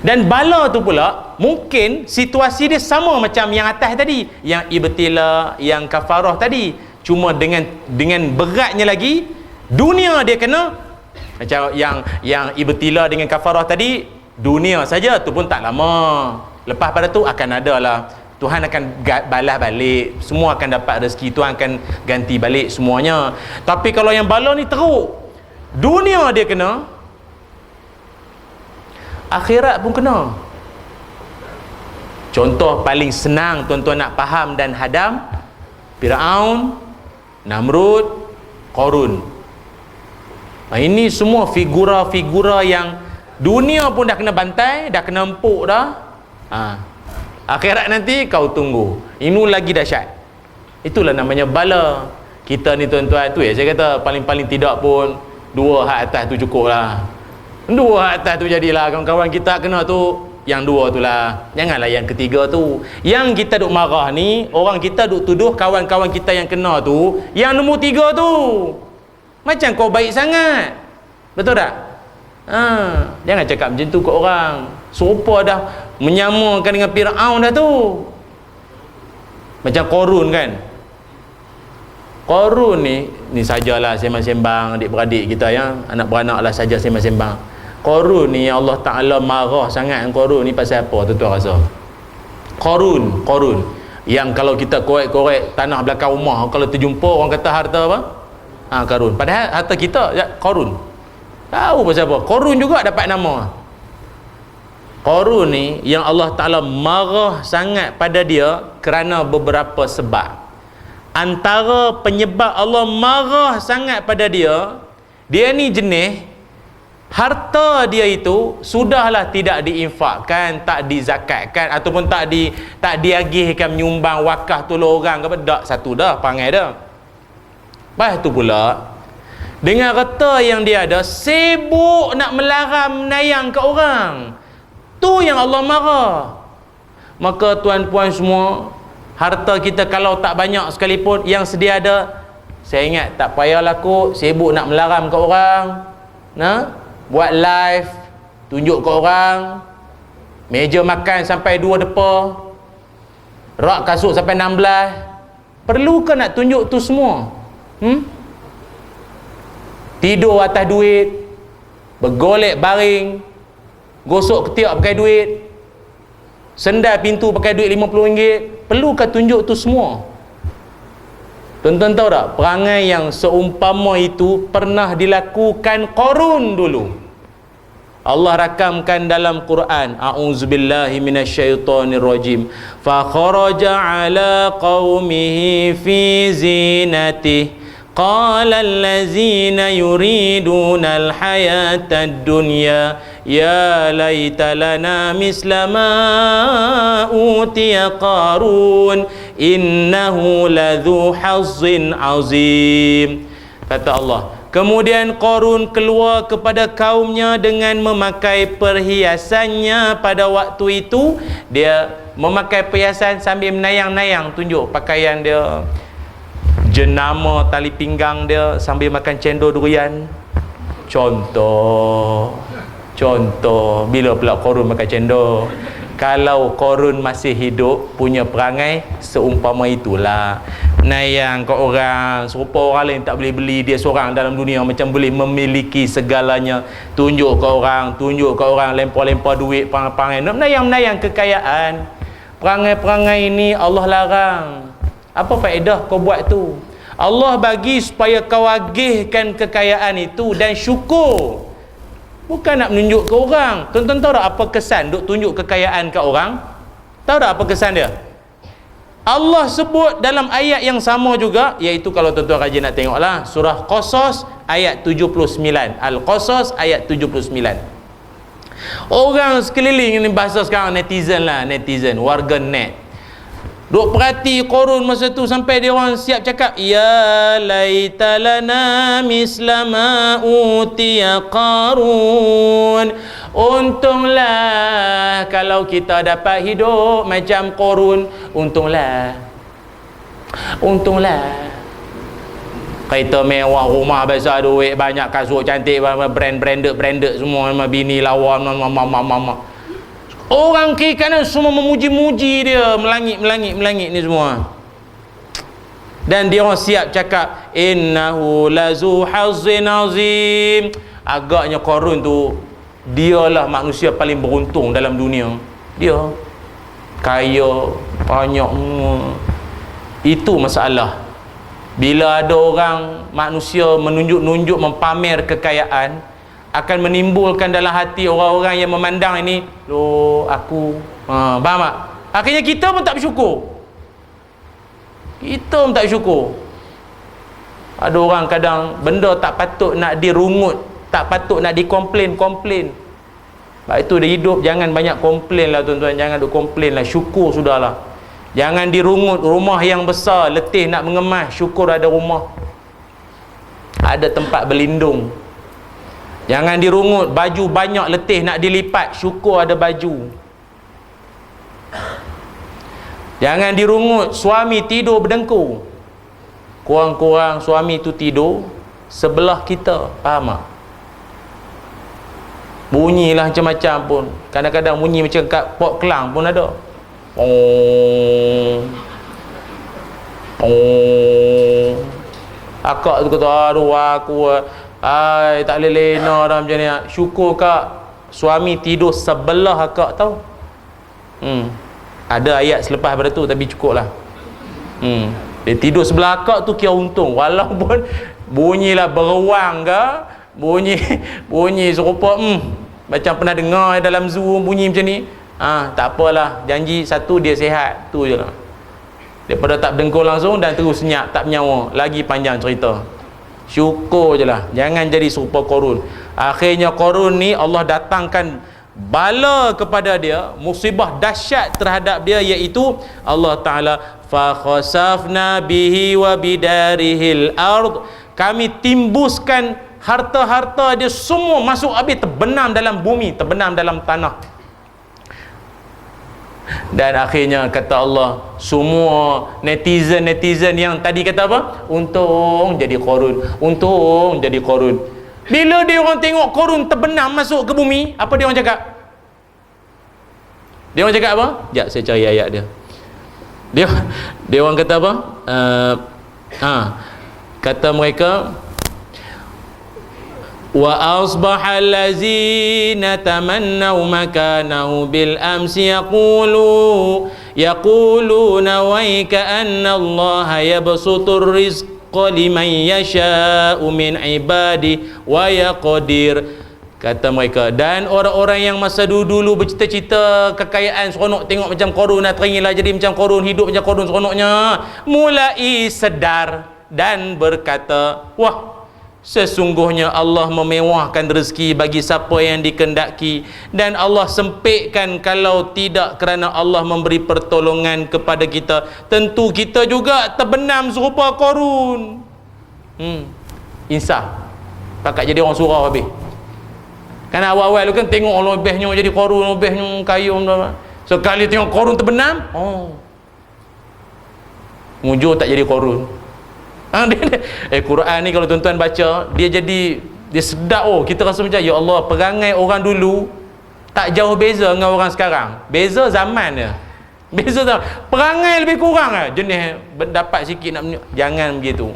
Dan bala tu pula mungkin situasi dia sama macam yang atas tadi, yang ibtila, yang kafarah tadi, cuma dengan beratnya lagi, dunia dia kena. Macam yang ibtila dengan kafarah tadi, dunia saja tu pun tak lama. Lepas pada tu akan ada lah, Tuhan akan balas balik, semua akan dapat rezeki, Tuhan akan ganti balik semuanya. Tapi kalau yang bala ni teruk, dunia dia kena, akhirat pun kena. Contoh paling senang tuan-tuan nak faham dan hadam, Firaun, Namrud, Qarun. Ini semua figura-figura yang dunia pun dah kena bantai, dah kena empuk dah. Akhirat nanti kau tunggu, ini lagi dahsyat. Itulah namanya bala. Kita ni tuan-tuan, tu saya kata paling-paling tidak pun 2 hak atas tu cukup lah. 2 hak atas tu jadilah. Kawan-kawan kita kena tu, yang 2 tu lah, janganlah yang ketiga tu. Yang kita duk marah ni, orang kita duk tuduh kawan-kawan kita yang kena tu, yang nombor 3 tu macam kau baik sangat, betul tak? Jangan cakap macam tu kat orang. Serupa dah menyamakan dengan Firaun dah tu. Macam Qarun kan. Qarun ni sajalah sembang-sembang adik-beradik kita ya, anak beranak lah saja sembang-sembang. Qarun ni Allah Ta'ala marah sangat dengan Qarun ni pasal apa tuan-tuan rasa? Qarun yang kalau kita korek-korek tanah belakang rumah, kalau terjumpa orang kata harta apa? Qarun. Padahal harta kita Qarun. Tahu pasal apa? Qarun juga dapat nama. Qarun ni yang Allah Ta'ala marah sangat pada dia kerana beberapa sebab. Antara penyebab Allah marah sangat pada dia ni jenis harta dia itu sudahlah tidak diinfakkan, tak dizakatkan, ataupun tak diagihkan menyumbang wakaf tolong orang ke apa, tak satu dah perangai dah. Lepas tu pula dengan harta yang dia ada, sibuk nak melaram menayang ke orang. Tu yang Allah marah. Maka tuan-puan semua, harta kita kalau tak banyak sekalipun, yang sedia ada, saya ingat tak payahlah kot sibuk nak melaram ke orang, buat live, tunjuk ke orang, meja makan sampai 2 depa, rak kasut sampai 16. Perlukah nak tunjuk tu semua? Tidur atas duit, bergolek baring, gosok ketiak pakai duit, sendal pintu pakai duit RM50. Perlukah tunjuk tu semua? Tuan-tuan tahu tak, perangai yang seumpama itu pernah dilakukan Qarun dulu. Allah rakamkan dalam Quran, a'udzubillahi minasyaitonirrajim, fa kharaja ala qaumihi fi zinatihi qala allazina yuriduna alhayata ad-dunya ya laita lana misla ma utiya Qarun innahu ladzu hazzin azim. Kata Allah, kemudian Qarun keluar kepada kaumnya dengan memakai perhiasannya. Pada waktu itu dia memakai perhiasan sambil menayang-nayang, tunjuk pakaian dia, jenama tali pinggang dia, sambil makan cendol durian. Contoh bila pula Qarun makan cendol? Kalau Qarun masih hidup, punya perangai seumpama itulah. Nayang ke orang, serupa orang lain tak boleh beli, dia seorang dalam dunia macam boleh memiliki segalanya. Tunjuk ke orang, lempar-lempar duit, perangai-perangai, menayang-menayang kekayaan. Perangai-perangai ini Allah larang. Apa faedah kau buat tu? Allah bagi supaya kau agihkan kekayaan itu dan syukur. Bukan nak menunjuk ke orang. Tuan-tuan tahu tak apa kesan duk tunjuk kekayaan ke orang? Tahu tak apa kesan dia? Allah sebut dalam ayat yang sama juga, iaitu kalau tuan-tuan rajin nak tengoklah, surah Qasas ayat 79. Al-Qasas ayat 79. Orang sekeliling ni, bahasa sekarang netizen lah, netizen, warga net, duk perhati Qarun masa tu sampai dia orang siap cakap, ya laita lana misla ma utiya Qarun. Untunglah kalau kita dapat hidup macam Qarun. Untunglah kereta mewah, rumah besar, duit banyak, kasut cantik, branded semua, bini lawa, mama. Orang kiri kanan semua memuji-muji dia, melangit ni semua. Dan dia orang siap cakap, innahu lazu hazzin azim. Agaknya Qarun tu dialah manusia paling beruntung dalam dunia. Dia kaya, banyak. Itu masalah. Bila ada orang, manusia menunjuk-nunjuk, mempamer kekayaan, akan menimbulkan dalam hati orang-orang yang memandang ini, loh aku, faham tak? Akhirnya kita pun tak bersyukur. Ada orang kadang benda tak patut nak dirungut, tak patut nak dikomplain. Sebab itu dia hidup, jangan banyak komplain lah tuan-tuan. Jangan duk komplain lah, syukur sudahlah. Jangan dirungut. Rumah yang besar, letih nak mengemas, syukur ada rumah, ada tempat berlindung. Jangan dirungut. Baju banyak, letih nak dilipat, syukur ada baju. Jangan dirungut. Suami tidur berdengkur, kurang-kurang suami tu tidur sebelah kita, faham tak? Bunyilah macam-macam pun. Kadang-kadang bunyi macam kat pot kelang pun ada. Akak tu kata, aduh aku tak boleh lena dah macam ni. Syukur kak suami tidur sebelah akak tau. Ada ayat selepas pada tu, tapi cukup lah. Dia tidur sebelah akak tu kira untung. Walaupun bunyilah beruang ke, bunyi serupa macam pernah dengar dalam zoo bunyi macam ni, tak apalah, janji satu dia sihat, tu je lah. Daripada tak berdengkur langsung dan terus senyap, tak bernyawa, lagi panjang cerita. Syukur je lah. Jangan jadi serupa Qarun. Akhirnya Qarun ni Allah datangkan bala kepada dia, musibah dahsyat terhadap dia, iaitu Allah Ta'ala, fa khasafna bihi wa bidarihil ard, kami timbuskan harta-harta dia semua masuk habis, terbenam dalam bumi, terbenam dalam tanah. Dan akhirnya kata Allah, semua netizen yang tadi kata apa? Untung jadi Qarun. Bila dia orang tengok Qarun terbenam masuk ke bumi, apa dia orang cakap? Dia orang cakap apa? Sekejap saya cari ayat dia. Dia orang kata apa? Kata mereka, wa asbaha allazina tamannaw makanahu bil amsi yaquluna wa ka'anna Allah yabsutur rizqa liman yasha'u min ibadi wa yaqdir. Kata mereka, dan orang-orang yang masa dulu bercita-cita kekayaan seronok, tengok macam Qarun, nak teringinlah jadi macam Qarun, hidup macam Qarun seronoknya, mulai sedar dan berkata, wah, sesungguhnya Allah memewahkan rezeki bagi siapa yang dikehendaki, dan Allah sempitkan kalau tidak kerana Allah memberi pertolongan kepada kita, tentu kita juga terbenam serupa Qarun. Insaf, pakat jadi orang surau habis. Kan awal-awal tu kan tengok lebihnya jadi Qarun, lebihnya kaya, sekali tengok Qarun terbenam, mujur tak jadi Qarun. Quran ni kalau tuan-tuan baca, dia sedap. Kita rasa macam, ya Allah, perangai orang dulu tak jauh beza dengan orang sekarang. Beza zaman dia. Beza zaman. Perangai lebih kurang lah. Jenis dapat sikit nak jangan begitu.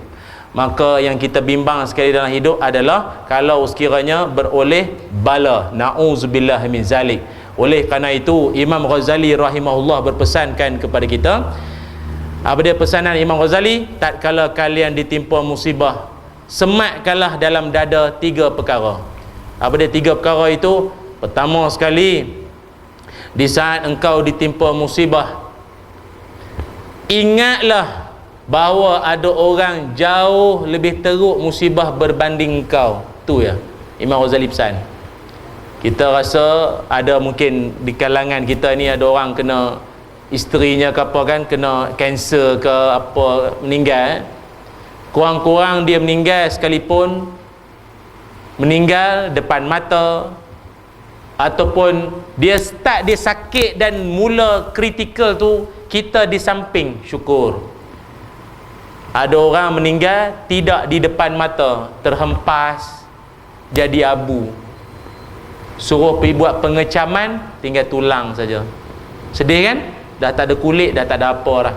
Maka yang kita bimbang sekali dalam hidup adalah kalau sekiranya beroleh bala, na'udzubillah min zalik. Oleh kerana itu Imam Ghazali rahimahullah berpesankan kepada kita, apa dia pesanan Imam Ghazali? Tatkala kalian ditimpa musibah, sematkanlah dalam dada 3 perkara. Apa dia 3 perkara itu? Pertama sekali, di saat engkau ditimpa musibah, ingatlah bahawa ada orang jauh lebih teruk musibah berbanding engkau. Tu ya Imam Ghazali pesan. Kita rasa ada mungkin di kalangan kita ni ada orang kena isterinya ke apa kan, kena kanser ke apa, meninggal. Kurang-kurang dia meninggal sekalipun, meninggal depan mata, ataupun dia start dia sakit dan mula kritikal tu, kita di samping syukur. Ada orang meninggal tidak di depan mata, terhempas jadi abu, suruh pergi buat pengecaman, tinggal tulang saja. Sedih kan? Dah tak ada kulit, dah tak ada apa dah.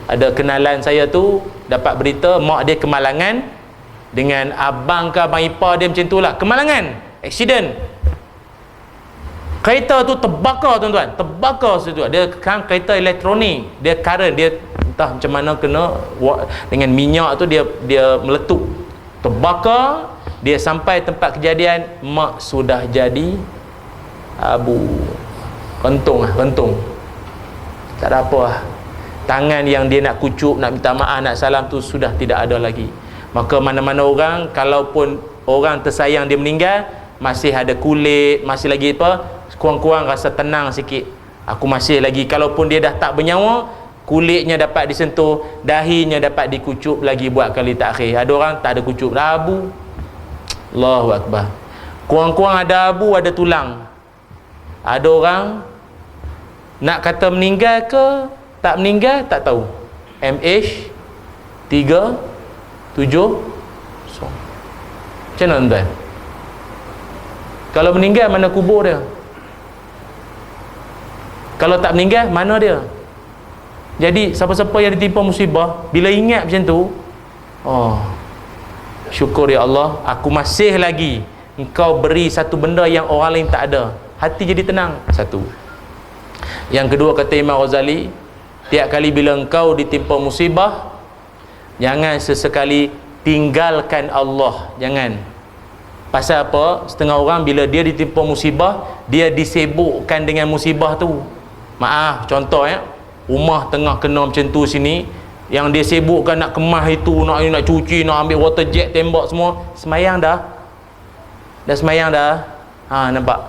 Ada kenalan saya tu dapat berita mak dia kemalangan, dengan abang ke abang ipar dia macam tu lah, kemalangan, accident. Kereta tu terbakar tuan-tuan, terbakar situ. Dia kan kereta elektronik, dia current, dia entah macam mana kena dengan minyak tu, dia meletup, terbakar. Dia sampai tempat kejadian, mak sudah jadi abu, rentung lah, rentung, tak ada apa lah. Tangan yang dia nak kucuk, nak minta maaf, nak salam tu sudah tidak ada lagi. Maka mana-mana orang, kalaupun orang tersayang dia meninggal, masih ada kulit, masih lagi apa, kurang-kurang rasa tenang sikit. Aku masih lagi, kalaupun dia dah tak bernyawa, kulitnya dapat disentuh, dahinya dapat dikucup lagi buat kali takhir. Ada orang tak ada kucup, dah abu. Allahu Akbar. Kurang-kurang ada abu, ada tulang. Ada orang nak kata meninggal ke tak meninggal, tak tahu. MH 3 7 so. Macam mana tuan? Kalau meninggal, mana kubur dia? Kalau tak meninggal, mana dia? Jadi siapa-siapa yang ditimpa musibah, bila ingat macam tu, oh, syukur ya Allah, aku masih lagi engkau beri satu benda yang orang lain tak ada. Hati jadi tenang. Satu. Yang kedua, kata Imam Ghazali, tiap kali bila engkau ditimpa musibah, jangan sesekali tinggalkan Allah. Jangan. Pasal apa? Setengah orang bila dia ditimpa musibah, dia disibukkan dengan musibah tu. Maaf, contoh ya, rumah tengah kena macam tu sini, yang dia sibukkan nak kemas itu, nak cuci, nak ambil water jet, tembak semua, semayang dah. Dah semayang dah. Ha, nampak?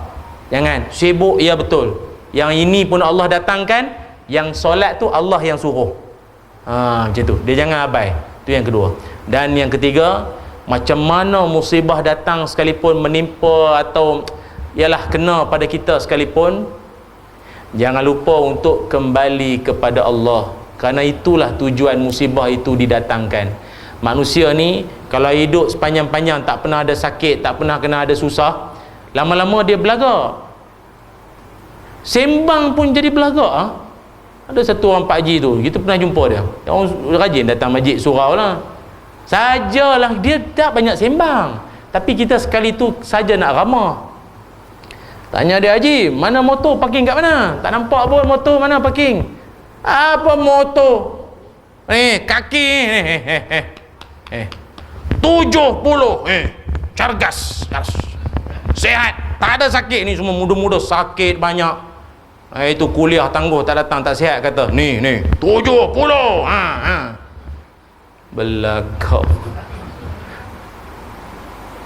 Jangan sibuk, ya betul. Yang ini pun Allah datangkan, yang solat tu Allah yang suruh. Ha, macam tu. Dia jangan abai. Tu yang kedua. Dan yang ketiga, macam mana musibah datang sekalipun, menimpa atau ialah kena pada kita sekalipun, jangan lupa untuk kembali kepada Allah. Kerana itulah tujuan musibah itu didatangkan. Manusia ni kalau hidup sepanjang-panjang tak pernah ada sakit, tak pernah kena ada susah, lama-lama dia belagak. Sembang pun jadi belagak. Ha? Ada satu orang Pak Haji tu, kita pernah jumpa dia. Orang rajin datang masjid surau lah. Sajalah dia tak banyak sembang, tapi kita sekali tu saja nak ramah. Tanya dia, Haji, mana motor parking kat mana? Tak nampak pun motor mana parking. Apa motor? Kaki 70 cargas, sehat, tak ada sakit. Ni semua muda-muda sakit banyak. Itu kuliah tangguh, tak datang, tak sihat, kata ni 70. Belagak.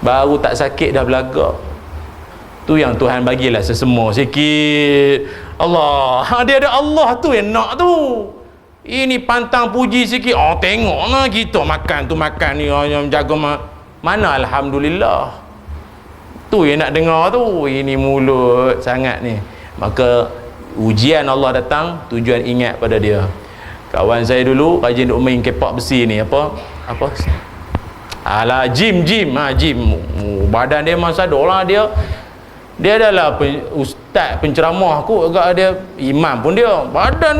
Baru tak sakit dah belagak. Tu yang Tuhan bagilah sesemua sikit. Allah, dia ada Allah tu yang nak tu. Ini pantang puji sikit. Oh, tengoklah kita makan tu makan ni, yang jaga mana alhamdulillah. Tu yang nak dengar tu. Ini mulut sangat ni. Maka ujian Allah datang, tujuan ingat pada dia. Kawan saya dulu rajin duk main kepak besi ni, apa alah, gym. Badan dia masa dolah dia Dia adalah ustaz penceramah aku, agak ada imam pun dia. Badan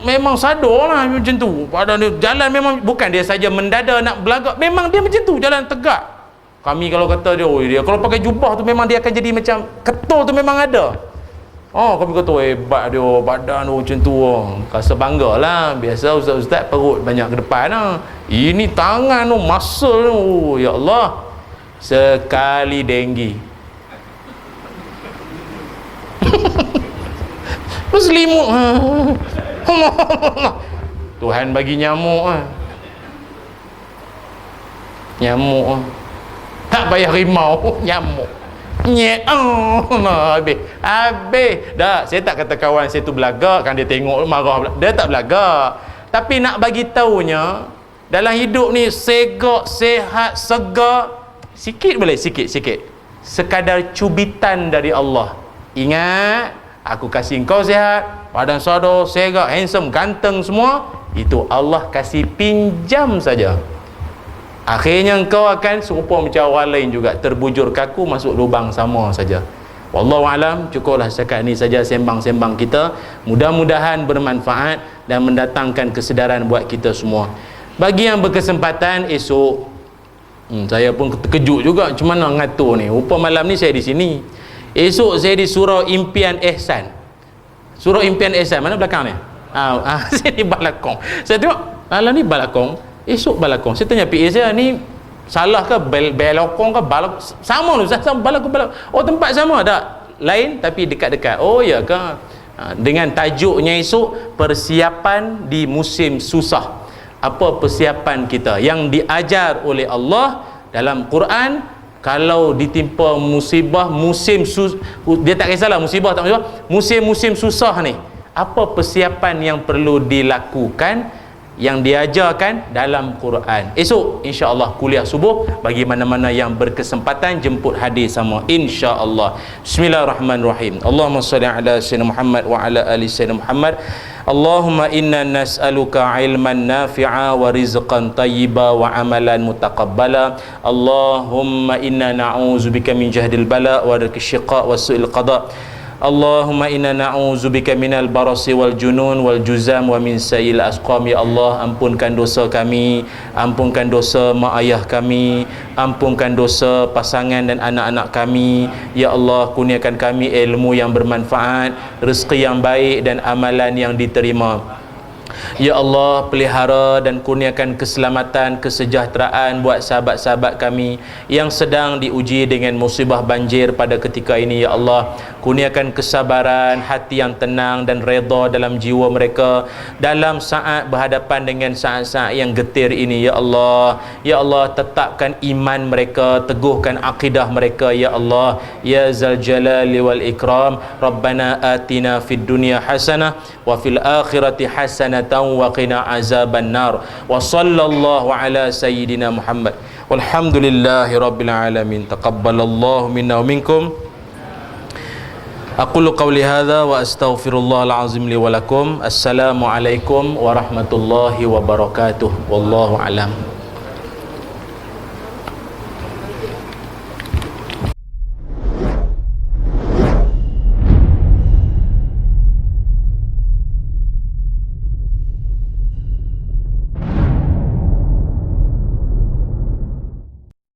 memang sadar lah macam tu. Badan dia jalan memang bukan dia saja mendada nak belagak, memang dia macam tu, jalan tegak. Kami kalau kata dia, oh dia kalau pakai jubah tu memang dia akan jadi macam ketul tu memang ada. Oh, kami kata hebat dia, badan tu macam tu. Rasa bangga lah. Biasa ustaz-ustaz perut banyak ke depan lah. Ini tangan tu, muscle tu. Ya Allah. Sekali denggi. Berselimut. Tuhan bagi nyamuk. Nyamuk. Tak payah rimau, nyamuk. Nyek. Habis. Dah, saya tak kata kawan saya tu belagak, kan dia tengok marah. Dia tak belagak. Tapi nak bagi taunya, dalam hidup ni segak, sehat, segar, sikit boleh, sikit. Sekadar cubitan dari Allah. Ingat, aku kasih engkau sehat, badan sadar, segak, handsome, ganteng semua, itu Allah kasih pinjam saja. Akhirnya engkau akan serupa macam orang lain juga, terbujur kaku masuk lubang sama saja. Wallahu alam. Cukuplah setakat ini saja sembang-sembang kita. Mudah-mudahan bermanfaat dan mendatangkan kesedaran buat kita semua. Bagi yang berkesempatan esok, saya pun terkejut juga macam mana ngatur ni. Rupa malam ni saya di sini. Esok saya di surau Impian Ihsan. Surau Impian Ihsan mana belakang ni? Saya di Balakong. Saya tengok malam ni Balakong, esok Balakong. Saya tanya PA saya, ni salah ke Balakong ke Balakong? Sama tu, sama Balakong. Oh, tempat sama tak? Lain tapi dekat-dekat. Oh ya ke? Dengan tajuknya esok, persiapan di musim susah. Apa persiapan kita yang diajar oleh Allah dalam Quran? Kalau ditimpa musibah, dia tak kisahlah musibah tak musibah, musim-musim susah ni, apa persiapan yang perlu dilakukan yang diajarkan dalam Quran. Esok insya-Allah kuliah subuh, bagi mana-mana yang berkesempatan jemput hadir sama insya-Allah. Bismillahirrahmanirrahim. Allahumma shalli ala sayyidina Muhammad wa ala ali sayyidina Muhammad. Allahumma inna nas'aluka ilman nafi'a wa rizqan tayyiba wa amalan mutaqabbala. Allahumma inna na'udzubika min jahdil bala wa darkis syiqa wa su'il qada. Allahumma inna na'udzubika minal barasi wal junun wal juzam wa min sayil asqam. Ya Allah, ampunkan dosa kami, ampunkan dosa mak ayah kami, ampunkan dosa pasangan dan anak-anak kami. Ya Allah, kurniakan kami ilmu yang bermanfaat, rezeki yang baik dan amalan yang diterima. Ya Allah, pelihara dan kurniakan keselamatan, kesejahteraan buat sahabat-sahabat kami yang sedang diuji dengan musibah banjir pada ketika ini. Ya Allah, kurniakan kesabaran, hati yang tenang dan redha dalam jiwa mereka dalam saat berhadapan dengan saat-saat yang getir ini. Ya Allah, ya Allah, tetapkan iman mereka, teguhkan akidah mereka. Ya Allah, ya Zal Jalali wal Ikram. Rabbana atina fid dunya hasanah wa fil akhirati hasanah wa qina azaban nar. Wa sallallahu ala sayyidina Muhammad walhamdulillahi rabbil alamin. Taqabbalallahu minna wa minkum. Aqulu qawli hadha wa astaghfirullahal azim li wa lakum. Assalamu alaikum warahmatullahi wabarakatuh. Wallahu alam.